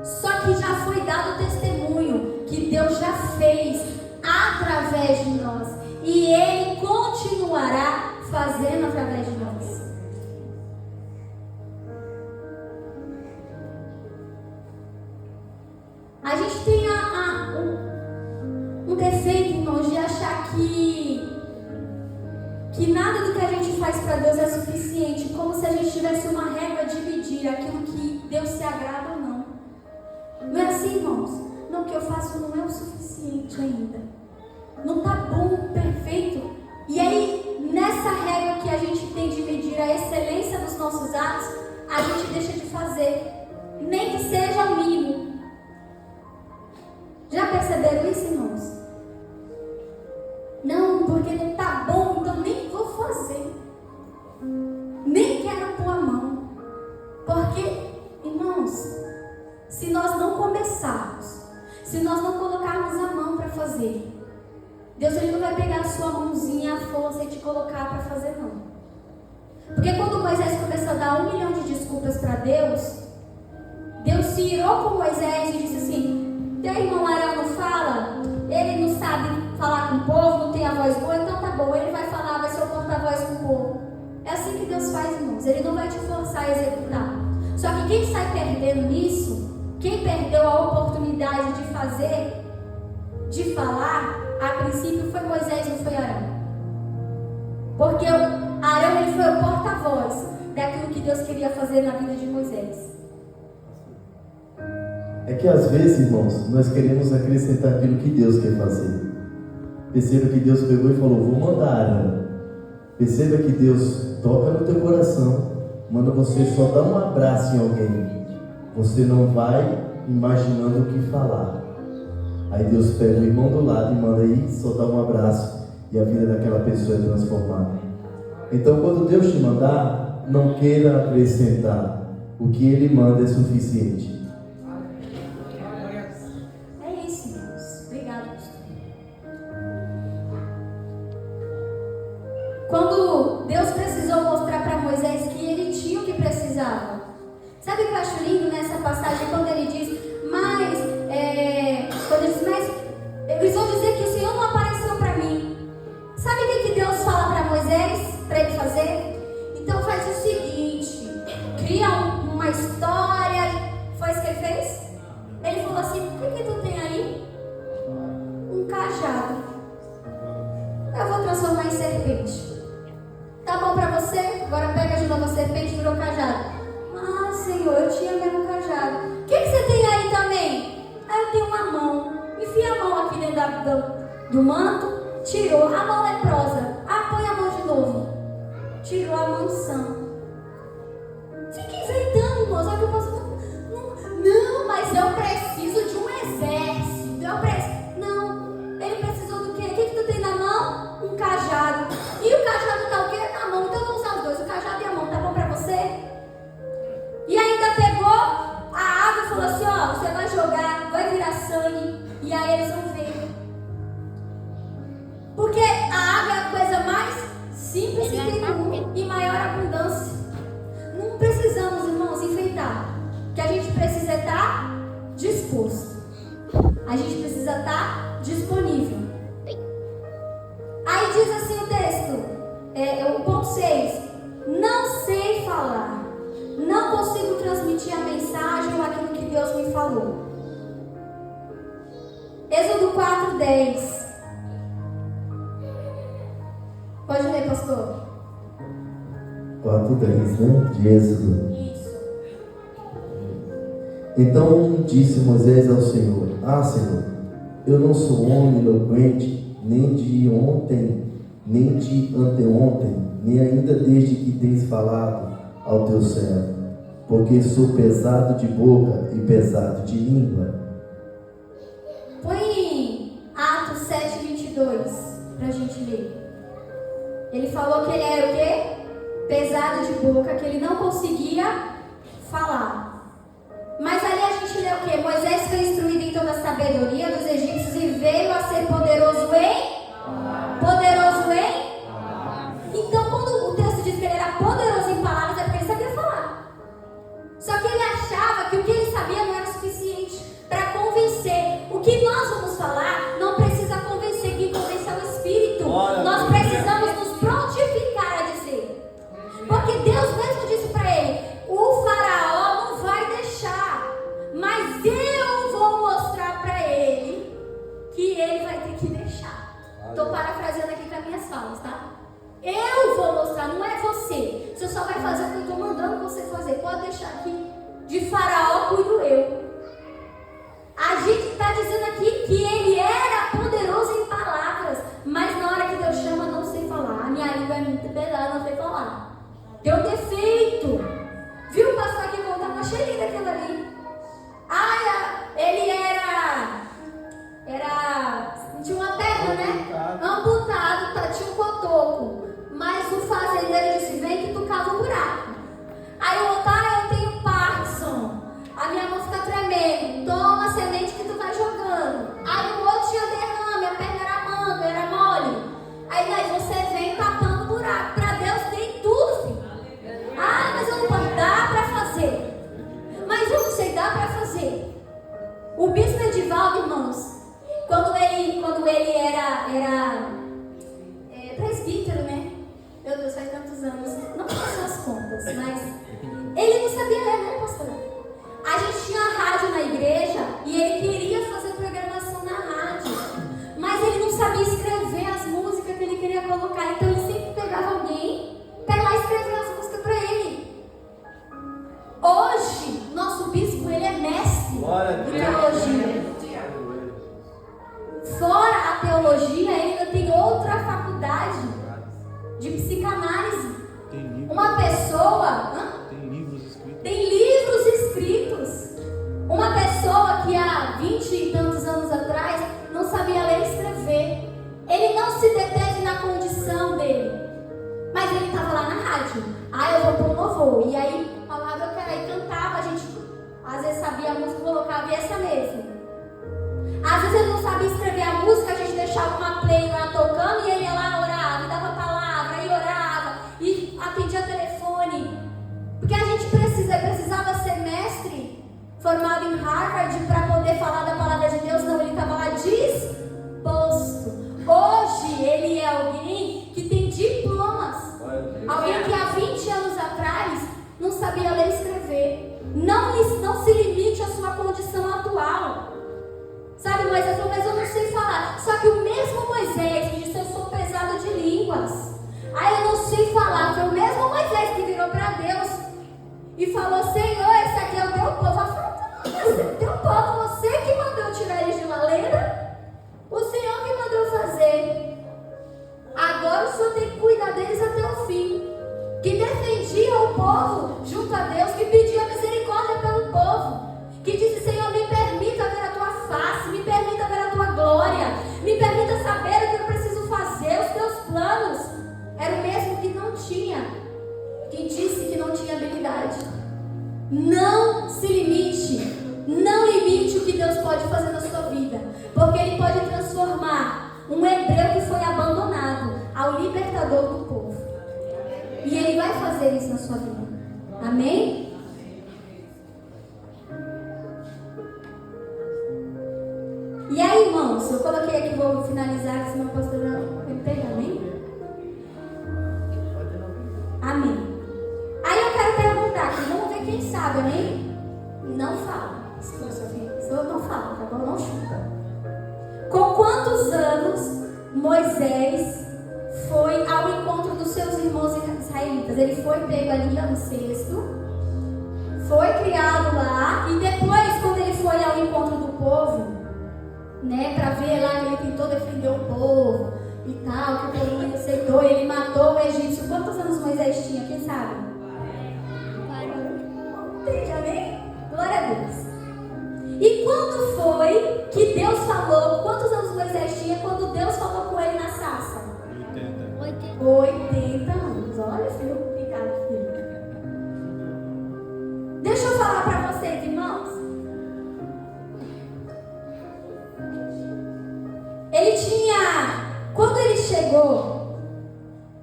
Só que já foi dado o testemunho que Deus já fez através de nós. E Ele continuará fazendo através de nós. A gente tem um defeito, irmãos, de achar que nada do que a gente faz para Deus é suficiente, como se a gente tivesse uma régua de medir aquilo que Deus se agrada ou não. Não é assim, irmãos? Não, o que eu faço não é o suficiente ainda. Não está bom, perfeito. E aí, nessa régua que a gente tem de medir a excelência dos nossos atos, a gente deixa de fazer, nem que seja o mínimo. Já perceberam isso, irmãos? Não, porque não está bom, então nem vou fazer. Nem quero pôr a mão. Porque, irmãos, se nós não começarmos, se nós não colocarmos a mão para fazer, Deus ele não vai pegar a sua mãozinha, a força e te colocar para fazer, não. Porque quando Moisés começou a dar 1 milhão de desculpas para Deus, Deus se irou com Moisés e disse assim: teu irmão Arão não fala? Ele não sabe falar com o povo, não tem a voz boa, então tá bom, ele vai falar, vai ser o porta-voz com o povo. É assim que Deus faz, irmãos. Ele não vai te forçar a executar. Só que quem sai perdendo nisso, quem perdeu a oportunidade de fazer, de falar, a princípio foi Moisés, não foi Arão. Porque Arão ele foi o porta-voz daquilo que Deus queria fazer na vida de Moisés.
É que às vezes, irmãos, nós queremos acrescentar aquilo que Deus quer fazer. Perceba que Deus pegou e falou: vou mandar Arão. Perceba que Deus toca no teu coração, manda você só dar um abraço em alguém. Você não vai imaginando o que falar. Aí Deus pega o irmão do lado e manda aí só dar um abraço, e a vida daquela pessoa é transformada. Então, quando Deus te mandar, não queira acrescentar. O que Ele manda é suficiente.
É isso, irmãos. Obrigada, pastor. Quando Deus precisou mostrar para Moisés que ele tinha o que precisava. Sabe o que eu acho lindo nessa passagem? Quando ele diz, eles vão dizer que o Senhor não apareceu para mim. Sabe o que Deus fala para Moisés, para ele fazer? Então faz o seguinte, cria uma história. Foi isso que ele fez? Ele falou assim: o que tu tem aí? Um cajado. Eu vou transformar em serpente. Tá bom pra você? Agora pega de novo a serpente e virou cajado. Ah, Senhor, eu tinha mesmo cajado. O que você tem aí também? Ah, eu tenho uma mão. Enfia a mão aqui dentro do manto. Tirou a mão leprosa. Ah, põe a mão de novo. Tirou a mão sã. Fica inventando, irmão. Só que eu posso... Não, mas eu preciso de um exército. Não, ele precisou do quê? O que tu tem na mão? Um cajado. E o cajado tá o quê? Na disposto. A gente precisa estar disponível. Aí diz assim o texto, o ponto 6. Não sei falar. Não consigo transmitir a mensagem ou aquilo que Deus me falou. Êxodo 4:10. Pode ler, pastor?
4:10, né? De Êxodo.
Isso.
Então disse Moisés ao Senhor: Ah, Senhor, eu não sou homem eloquente, nem de ontem, nem de anteontem, nem ainda desde que tens falado ao teu servo, porque sou pesado de boca e pesado de língua.
Põe em Atos 7:22 pra gente ler. Ele falou que ele era o quê? Pesado de boca, que ele não conseguia falar. Mas ali a gente lê o quê? Moisés foi instruído em toda a sabedoria dos egípcios e veio a ser poderoso em? Poderoso em? Então, quando o texto diz que ele era poderoso em palavras, é porque ele sabia falar. Só que ele achava que o que ele sabia não era suficiente para convencer. O que nós vamos falar não precisa convencer, quem convence é o Espírito. Nós precisamos nos prontificar a dizer. Porque Deus mesmo disse para ele: o faraó não vai deixar, mas eu vou mostrar para ele que ele vai ter que deixar. Estou parafraseando aqui com as minhas falas, tá? Eu vou mostrar, não é você. Você só vai fazer o que eu estou mandando você fazer. Pode deixar aqui. De faraó cuido eu. A gente está dizendo aqui que ele era poderoso em palavras, mas na hora que Deus chama, não sei falar. A minha língua é muito pesada, não sei falar. Deu defeito. Viu o pastor aqui contando? Achei lindo aquilo ali. Ele tinha uma perna, né? Amputado, tinha um cotoco. Mas o fazendeiro disse: vem que tu cava um buraco. Aí o outro: eu tenho Parkinson, a minha mão fica tremendo, toma a semente que tu vai jogando. Aí o outro tinha derrame, a perna era manga, era mole. Aí você vem tapando o buraco. Pra Deus tem tudo, filho. Mas eu não posso. Dá pra fazer. Mas eu não sei, dá pra fazer. O bispo Edivaldo, irmãos, quando ele era presbítero, né? Meu Deus, faz tantos anos. Não faço as contas, mas ele não sabia ler, né, pastor? A gente tinha rádio na igreja e ele queria fazer programação na rádio, mas ele não sabia escrever as músicas que ele queria colocar. Então ele sempre pegava alguém para ir lá escrever as músicas para ele. Hoje, nosso bispo, ele é mestre em teologia. Fora a teologia, ele ainda tem outra faculdade de psicanálise. Uma pessoa tem livros escritos. Uma pessoa que há 20 e tantos anos atrás não sabia ler e escrever. Ele não se deteve na condição dele, mas ele estava lá na rádio. Eu vou pôr um louvor. E aí falava, eu quero. Aí cantava, a gente às vezes sabia a música, colocava essa mesmo. Às vezes ele não sabia escrever a música, a gente deixava uma play lá tocando e ele ia lá, orava, e dava palavra, e orava, e atendia telefone. Porque a gente precisava ser mestre, formado em Harvard, para poder falar da palavra de Deus. Não, ele estava lá disposto. Hoje ele é alguém que tem diplomas. Alguém que há 20 anos atrás não sabia ler e escrever. Não se limite à sua condição atual. Sabe, Moisés falou: mas eu não sei falar. Só que o mesmo Moisés que disse: eu sou pesado de línguas. Eu não sei falar. Foi o mesmo Moisés que virou para Deus e falou: Senhor, esse aqui é o teu povo. Esse é o teu povo, você que mandou tirar eles de Laleira. O Senhor que mandou fazer. Agora o Senhor tem que cuidar deles até o fim. Que defendia o povo junto a Deus, que pedia misericórdia pelo povo, que disse: Senhor, me permita ver a tua face, me permita ver a tua glória, me permita saber o que eu preciso fazer, os teus planos. Era o mesmo que não tinha, que disse que não tinha habilidade. Não se limite, não limite o que Deus pode fazer na sua vida, porque Ele pode transformar um hebreu que foi abandonado ao libertador do povo. E Ele vai fazer isso na sua vida. Amém? Moisés foi ao encontro dos seus irmãos israelitas. Ele foi pego ali no cesto, foi criado lá, e depois, quando ele foi ao encontro do povo, né, para ver lá que ele tentou defender o povo e tal, que o povo não aceitou, ele matou o egípcio. Quantos anos Moisés tinha? Quem sabe? 40. Amém? Glória a Deus. E quando foi que Deus falou? Quantos anos Moisés tinha quando Deus falou com ele na sarça? 80 anos. Olha, filho, complicado aqui. Deixa eu falar para vocês, irmãos. Ele tinha, quando ele chegou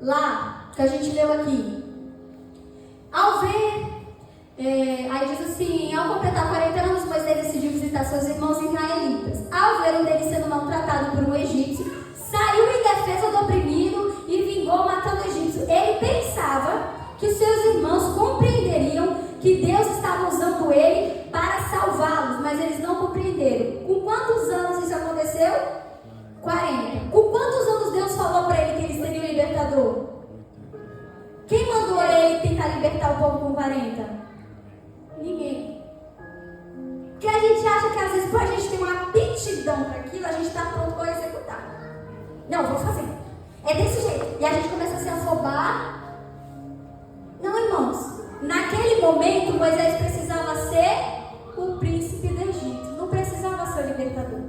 lá, que a gente leu aqui, ao ver, aí diz assim, ao completar 40 anos, Moisés decidiu visitar seus irmãos israelitas. Ao ver um deles sendo maltratado por um egípcio, saiu em defesa do oprimido e vingou matando o egípcio. Ele pensava que seus irmãos compreenderiam que Deus estava usando ele para salvá-los, mas eles não compreenderam. Com quantos anos isso aconteceu? 40. Com quantos anos Deus falou para ele que ele seria o libertador? Quem mandou ele tentar libertar o povo com 40? Ninguém. Porque a gente acha que às vezes, por a gente ter uma aptidão para aquilo, a gente está pronto para executar. Não, vou fazer. É desse jeito. E a gente começa a se afobar. Não, irmãos. Naquele momento, Moisés precisava ser o príncipe do Egito. Não precisava ser o libertador.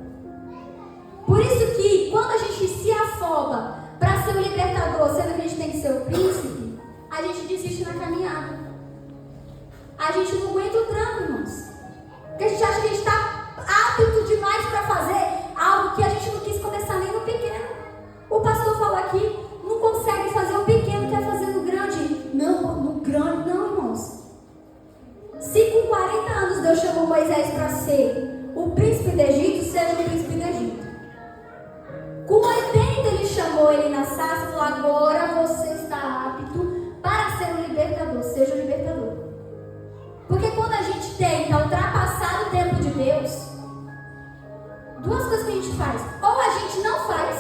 Por isso que, quando a gente se afoba para ser o libertador, sendo que a gente tem que ser o príncipe, a gente desiste na caminhada. A gente não aguenta o tranco, irmãos. Porque a gente acha que a gente está apto demais para fazer algo que a gente não quis começar nem no pequeno. O pastor falou aqui, não consegue fazer o pequeno, quer fazer no grande. Não, no grande não, irmãos. Se com 40 anos Deus chamou Moisés para ser o príncipe do Egito, seja o príncipe do Egito. Com 80 ele chamou ele na sarça e falou, agora você está apto para ser o libertador, seja o libertador. Porque quando a gente tenta ultrapassar o tempo de Deus, duas coisas que a gente faz. Ou a gente não faz,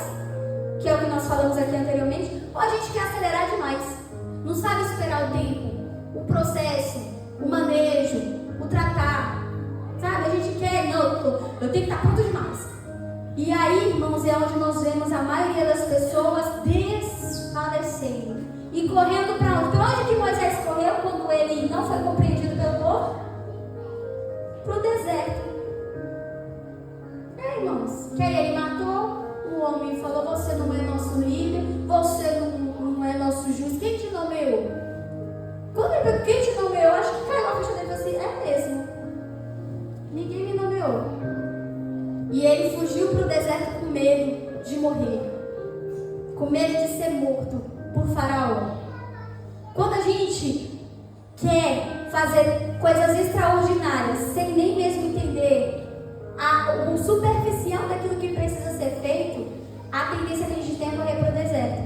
que é o que nós falamos aqui anteriormente, ou a gente quer acelerar demais. Não sabe esperar o tempo, o processo, o manejo, o tratar. Sabe? A gente quer, não, eu tenho que estar pronto demais. E aí, irmãos, é onde nós vemos a maioria das pessoas desfalecendo. E correndo para onde? Para onde que Moisés correu quando ele não foi compreendido pelo povo? Para o deserto. Irmãos, que aí ele matou o homem e falou, você não é nosso líder, você não é nosso juiz. Quem te nomeou? Quando ele perguntou, quem te nomeou? Acho que caiu a ficha dele assim, é mesmo. Ninguém me nomeou. E ele fugiu para o deserto com medo de morrer, com medo de ser morto por Faraó. Quando a gente quer fazer coisas extraordinárias sem nem mesmo entender o superficial daquilo que precisa ser feito, a tendência que a gente tem é correr para o deserto.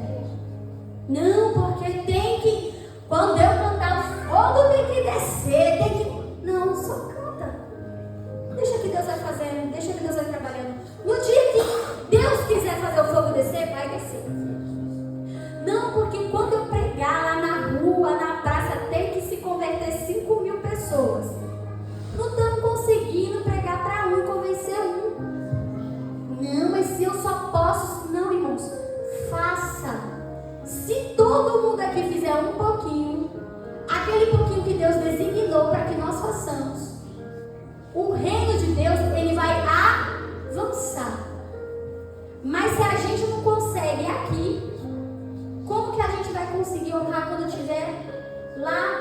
Não, porque tem que, quando eu cantar, o fogo tem que descer, tem que... Não, só canta. Deixa que Deus vai fazendo, deixa que Deus vai trabalhando. No dia que Deus quiser fazer o fogo descer, vai descer. Não, porque quando eu pregar lá na rua, na praça, tem que se converter 5.000 pessoas. Não estamos conseguindo pregar para um e convencer um. Não, mas se eu só posso... Não, irmãos, faça. Se todo mundo aqui fizer um pouquinho, aquele pouquinho que Deus designou para que nós façamos, o reino de Deus, ele vai avançar. Mas se a gente não consegue aqui, como que a gente vai conseguir honrar quando estiver lá?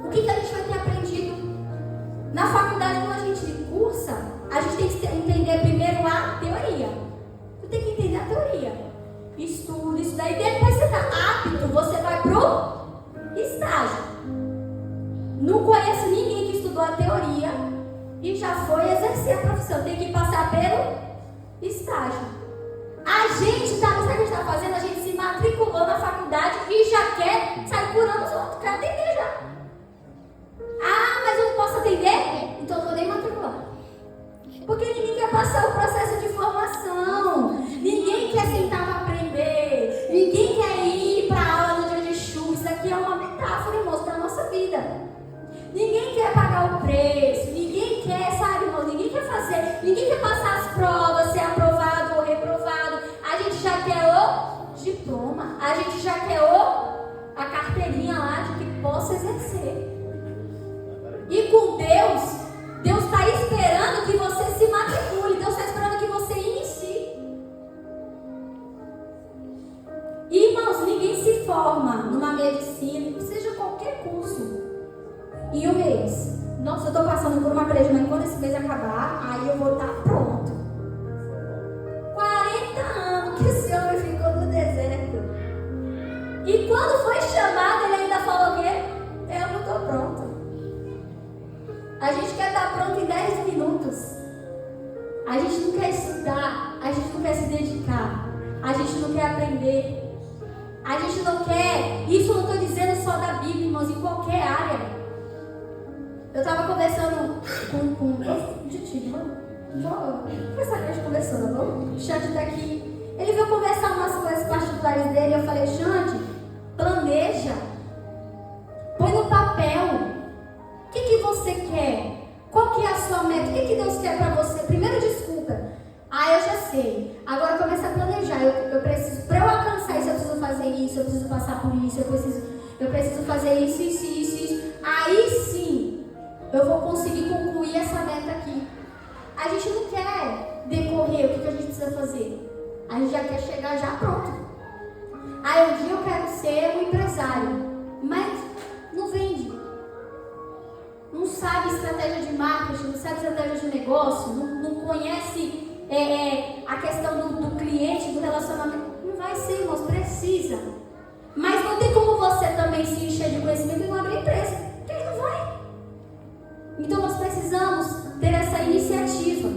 O que a gente vai ter aprendido? Na faculdade, quando a gente cursa, a gente tem que entender primeiro a teoria. Você tem que entender a teoria. Estuda, isso daí. Depois você está apto, você vai pro estágio. Não conheço ninguém que estudou a teoria e já foi exercer a profissão. Tem que passar pelo estágio. A gente, sabe o que a gente está fazendo? A gente se matriculou na faculdade e já quer sair curando os outros. Quer atender já. Ah, mas eu não posso atender? Então eu não vou nem matricular. Porque ninguém quer passar o processo de formação. Ninguém quer Ninguém quer passar as provas, ser aprovado ou reprovado. A gente já quer o diploma. A gente já quer a carteirinha lá de que possa exercer. E com Deus está esperando que você se matricule. Deus está esperando que você inicie. Irmãos, ninguém se forma numa medicina, seja qualquer curso, em um mês. Nossa, eu estou passando por uma peleja, mas quando esse mês acabar, aí eu vou estar pronto. 40 anos que esse homem ficou no deserto. E quando foi chamado, ele ainda falou o quê? Eu não estou pronto. A gente quer estar pronto em 10 minutos. A gente não quer estudar, a gente não quer se dedicar, a gente não quer aprender. A gente não quer, isso eu não estou dizendo só da Bíblia, irmãos, em qualquer área. Eu estava conversando com vou conversar com a gente conversando, tá bom? O Xande está aqui. Ele veio conversar umas coisas particulares dele. Eu falei, Xande, planeja. Põe no papel. O que você quer? Qual que é a sua meta? O que Deus quer para você? Primeiro desculpa. Eu já sei. Agora começa a planejar. Eu preciso, para eu alcançar isso, eu preciso fazer isso, eu preciso passar por isso, eu preciso fazer isso. Aí sim, eu vou conseguir concluir essa meta aqui. A gente não quer decorrer o que a gente precisa fazer. A gente já quer chegar já pronto. Um dia eu quero ser um empresário, mas não vende. Não sabe estratégia de marketing, não sabe estratégia de negócio, não conhece a questão do cliente, do relacionamento. Não vai ser, irmãos, precisa. Mas não tem como você também se encher de conhecimento e não abrir empresa. Porque ele não vai. Então nós precisamos ter essa iniciativa.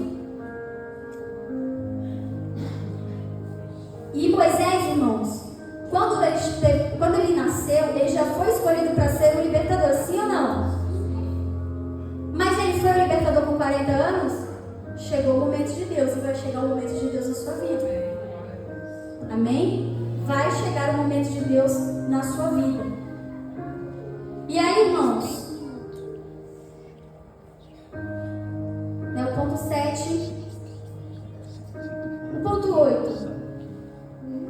E Moisés, irmãos, quando ele nasceu, ele já foi escolhido para ser o libertador, sim ou não? Mas ele foi o libertador com 40 anos? Chegou o momento de Deus, e vai chegar o momento de Deus na sua vida. Amém? Vai chegar o momento de Deus na sua vida. E aí, irmãos, o ponto 7, o ponto 8.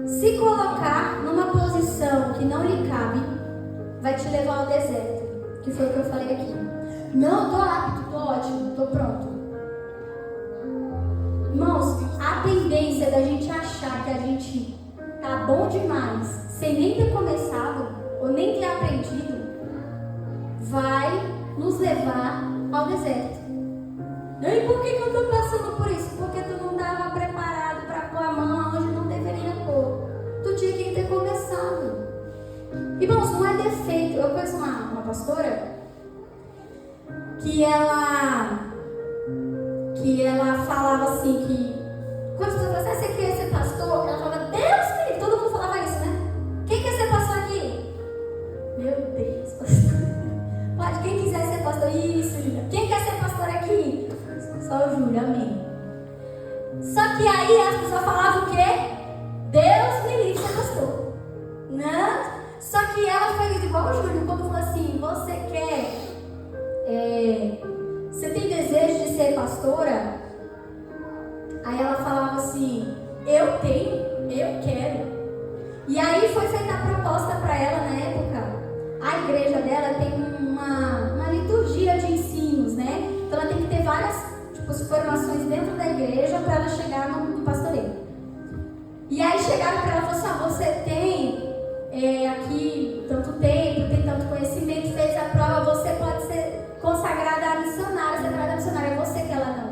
Se colocar numa posição que não lhe cabe, vai te levar ao deserto, que foi o que eu falei aqui. Não, estou apto, estou ótimo, estou pronto. Irmãos, a tendência da gente achar que a gente tá bom demais, sem nem ter começado, ou nem ter aprendido, vai nos levar ao deserto. E por que eu estou passando por isso? Porque tu não estava preparado para pôr a mão onde não deveria pôr. Tu tinha que ter começado. Irmãos, não é defeito. Eu conheço uma pastora que ela falava assim que quando as pessoas falavam, você quer ser pastor? Ela falava, Deus me livre. Todo mundo falava isso, né? Quem quer ser pastor aqui? Meu Deus, pastor. Pode, quem quiser ser pastor. Isso, Júlia. Quem quer ser pastor aqui? Só o Júlia, amém. Só que aí as pessoas falavam o quê? Deus me livre ser pastor. Não? Só que ela fez igual o Júlio, quando falou assim, você tem desejo de ser pastora? Aí ela falava assim, eu quero. E aí foi feita a proposta para ela na época. A igreja dela tem uma liturgia de ensinos, né? Então ela tem que ter várias formações dentro da igreja para ela chegar no pastoreio. E aí chegaram para ela e falaram assim, você tem aqui tanto tempo, tem tanto conhecimento, fez a prova, você pode ser consagrada a missionária, sagrada missionária. Você quer? Ela não.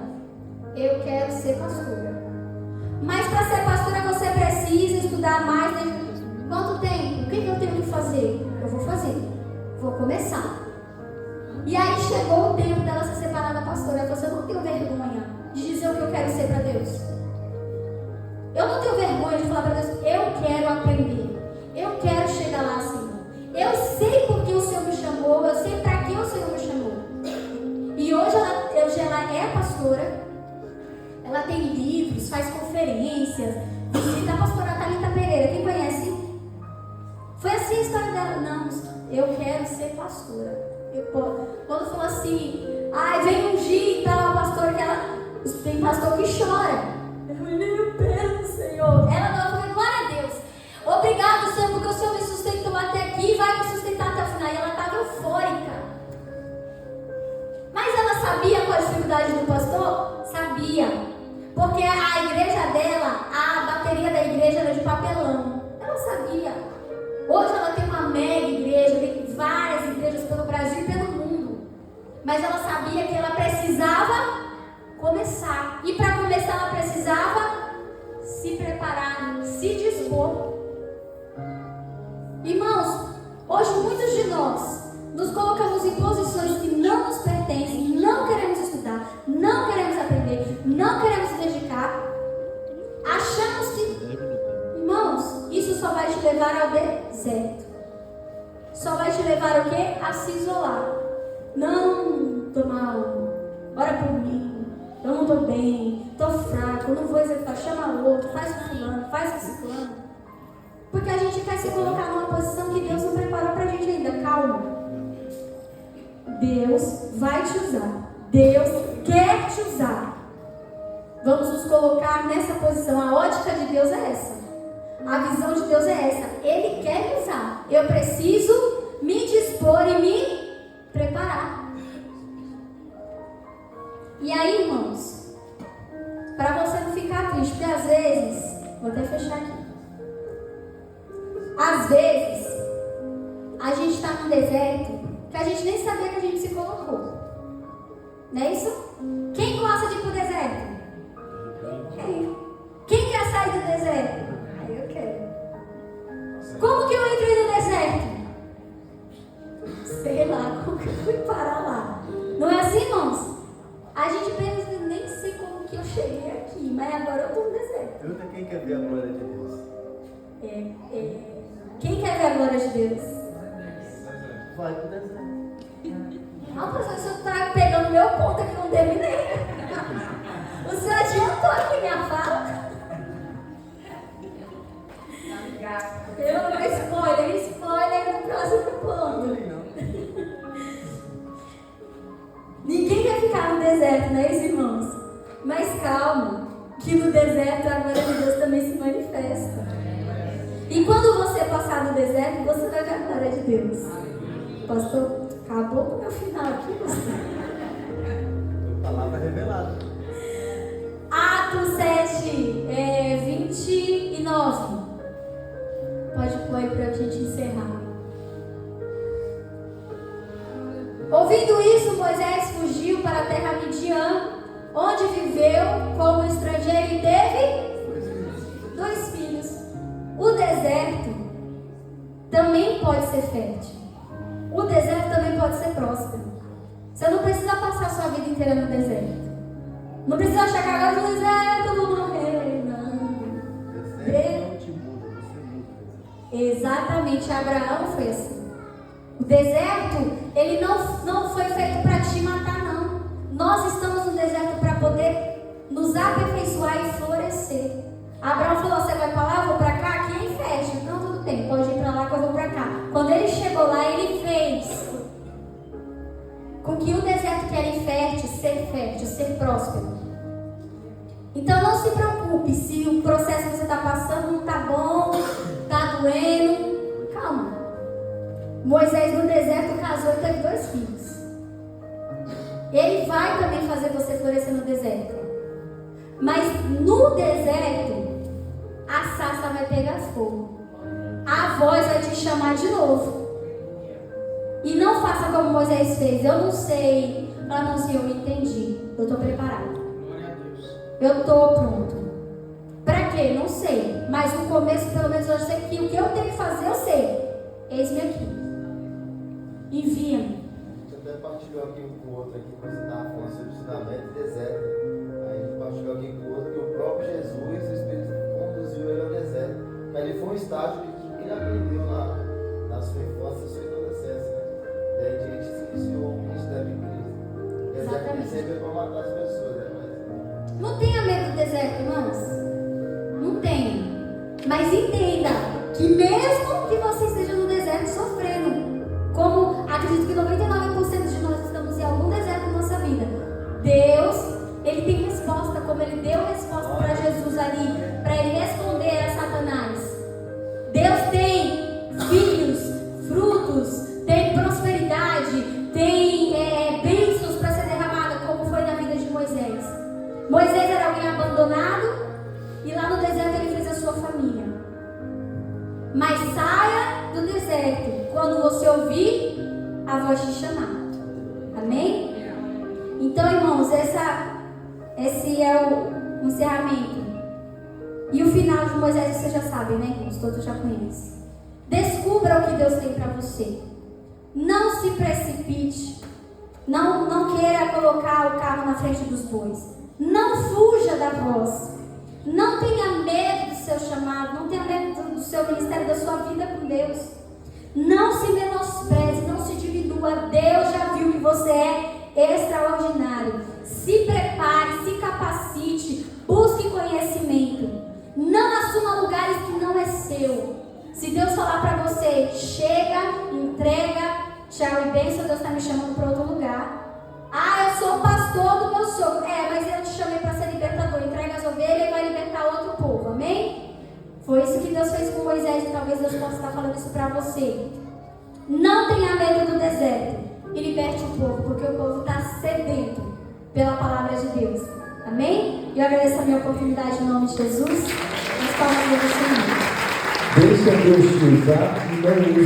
Eu quero ser pastora. Mas para ser pastora você precisa estudar mais. Quanto tempo? O que eu tenho que fazer? Eu vou fazer. Vou começar. E aí chegou o tempo dela ser separada da pastora. Ela falou assim, eu não tenho vergonha de dizer o que eu quero ser para Deus. Eu não tenho vergonha de falar para Deus, eu quero aprender. Eu quero chegar lá, Senhor. Eu sei porque o Senhor me chamou, eu sei para que o Senhor me chamou. E hoje ela é pastora. Ela tem livros, faz conferências, visita a pastora Thalita Pereira. Quem conhece? Foi assim a história dela. Não, eu quero ser pastora. Quando falou assim, vem ungir e tal, a pastora, que ela, Tem pastor que chora. Meu Deus, Senhor. Ela não foi, glória a Deus. Obrigado, Senhor, porque o Senhor me sustentou até aqui e vai me sustentar até o final. E ela estava eufórica. Mas ela sabia qual a dificuldade do pastor? Sabia. Porque a igreja dela, a bateria da igreja era de papelão. Ela sabia. Hoje ela tem uma mega igreja, tem várias igrejas pelo Brasil e pelo mundo. Mas ela sabia que ela precisava começar. E para começar ela precisava se preparar, se dispor. Irmãos, hoje muitos de nós nos colocamos em posições que não nos pertencem, não queremos estudar, não queremos aprender, não queremos se dedicar. Achamos que, irmãos, isso só vai te levar ao deserto. Só vai te levar o quê? A se isolar. Não, tô mal, ora por mim, eu não tô bem, tô fraco, eu não vou executar, chama outro, faz com fulano, faz com ciclano. Porque a gente quer se colocar numa posição que Deus não preparou pra gente ainda. Calma. Deus vai te usar. Deus quer te usar. Vamos nos colocar nessa posição. A ótica de Deus é essa. A visão de Deus é essa. Ele quer me usar. Eu preciso me dispor e me preparar. E aí, irmãos, para você não ficar triste, porque às vezes, vou até fechar aqui. Às vezes, a gente está num deserto que a gente nem sabia que a gente se colocou. Não é isso? Quem gosta de ir pro deserto? Quem quer sair do deserto? Eu quero. Como que eu entrei no deserto? Sei lá, como que eu fui parar lá? Não é assim, irmãos? A gente pensa, nem sei como que eu cheguei aqui, mas agora eu estou no deserto.
Pergunta quem quer ver a glória de Deus.
Quem quer ver a glória de Deus?
Vai pro deserto.
Não, professor, o senhor está pegando meu ponto aqui, não terminei. O senhor adiantou aqui minha fala. Spoiler no próximo ponto. Ninguém quer ficar no deserto, né, irmãos? Mas calma, que no deserto a glória de Deus também se manifesta. E quando você passar no deserto, você vai ver a glória de Deus. Pastor, acabou com o meu final aqui, pastor.
Palavra revelada.
Atos 7, 29. Pode pôr aí para a gente encerrar. Ouvindo isso, Moisés fugiu para a terra Midian, onde viveu como estrangeiro e teve 2 filhos. O deserto também pode ser fértil. O deserto também pode ser próspero. Você não precisa passar sua vida inteira no deserto. Não precisa achar que agora no deserto eu vou morrer. Não.
Deserto não te muda, você muda.
Exatamente, Abraão foi assim. O deserto, ele não foi feito para te matar, não. Nós estamos no deserto para poder nos aperfeiçoar e florescer. Abraão falou, você vai para lá, eu vou para cá, aqui é fértil. Não, tudo bem, pode ir para lá que eu vou para cá. Quando ele chegou lá, ele fez com que o deserto que era infértil, ser próspero. Então não se preocupe se o processo que você está passando não está bom, está doendo. Calma. Moisés no deserto casou e teve 2 filhos. Ele vai também fazer você florescer no deserto. Mas no deserto, a sarça vai pegar fogo. A voz vai te chamar de novo. E não faça como Moisés fez. Eu não sei. Fala, não, Senhor, eu entendi. Eu estou preparado. Eu estou pronto. Para quê? Não sei. Mas no começo, pelo menos, eu sei que o que eu tenho que fazer, eu sei. Eis-me aqui. Envia-me.
A gente até partilhou aqui um com o outro aqui, quando você estava falando sobre ensinamento e deserto. Aí a gente partilhou aqui com o outro que o próprio Jesus, o Espírito conduziu ele ao deserto. Aí ele foi um estágio que ele aprendeu na sua infância, na sua adolescência. Daí a gente iniciou o ministério de Cristo. O deserto ele sempre é para matar as pessoas, né?
Não tenha medo do deserto, irmãos. Não tenha. Mas entenda que mesmo que você esteja no deserto sofrendo, como acredito que 99% de nós estamos em algum deserto na nossa vida, Deus, Ele tem resposta. Mas saia do deserto quando você ouvir a voz te chamar. Amém? Então, irmãos, esse é o encerramento. E o final de Moisés vocês já sabem, né, irmãos? Todos já conhecem. Descubra o que Deus tem para você. Não se precipite. Não queira colocar o carro na frente dos bois. Não fuja da voz. Não tenha medo do seu chamado. Não tenha medo do seu ministério, da sua vida com Deus. Não se menospreze, não se diminua. Deus já viu que você é extraordinário. Se prepare, se capacite, busque conhecimento. Não assuma lugares que não é seu. Se Deus falar para você, chega, entrega, tchau e bênção, Deus está me chamando para outro lugar. Eu sou pastor do meu sogro. Mas eu te chamei para ser libertador. Entrega as ovelhas e vai libertar outro povo. Amém? Foi isso que Deus fez com Moisés e talvez Deus possa estar falando isso para você. Não tenha medo do deserto e liberte o povo, porque o povo está sedento pela palavra de Deus. Amém? Eu agradeço a minha oportunidade em nome de Jesus. As palavras do Senhor.
Deixa Deus te usar e não use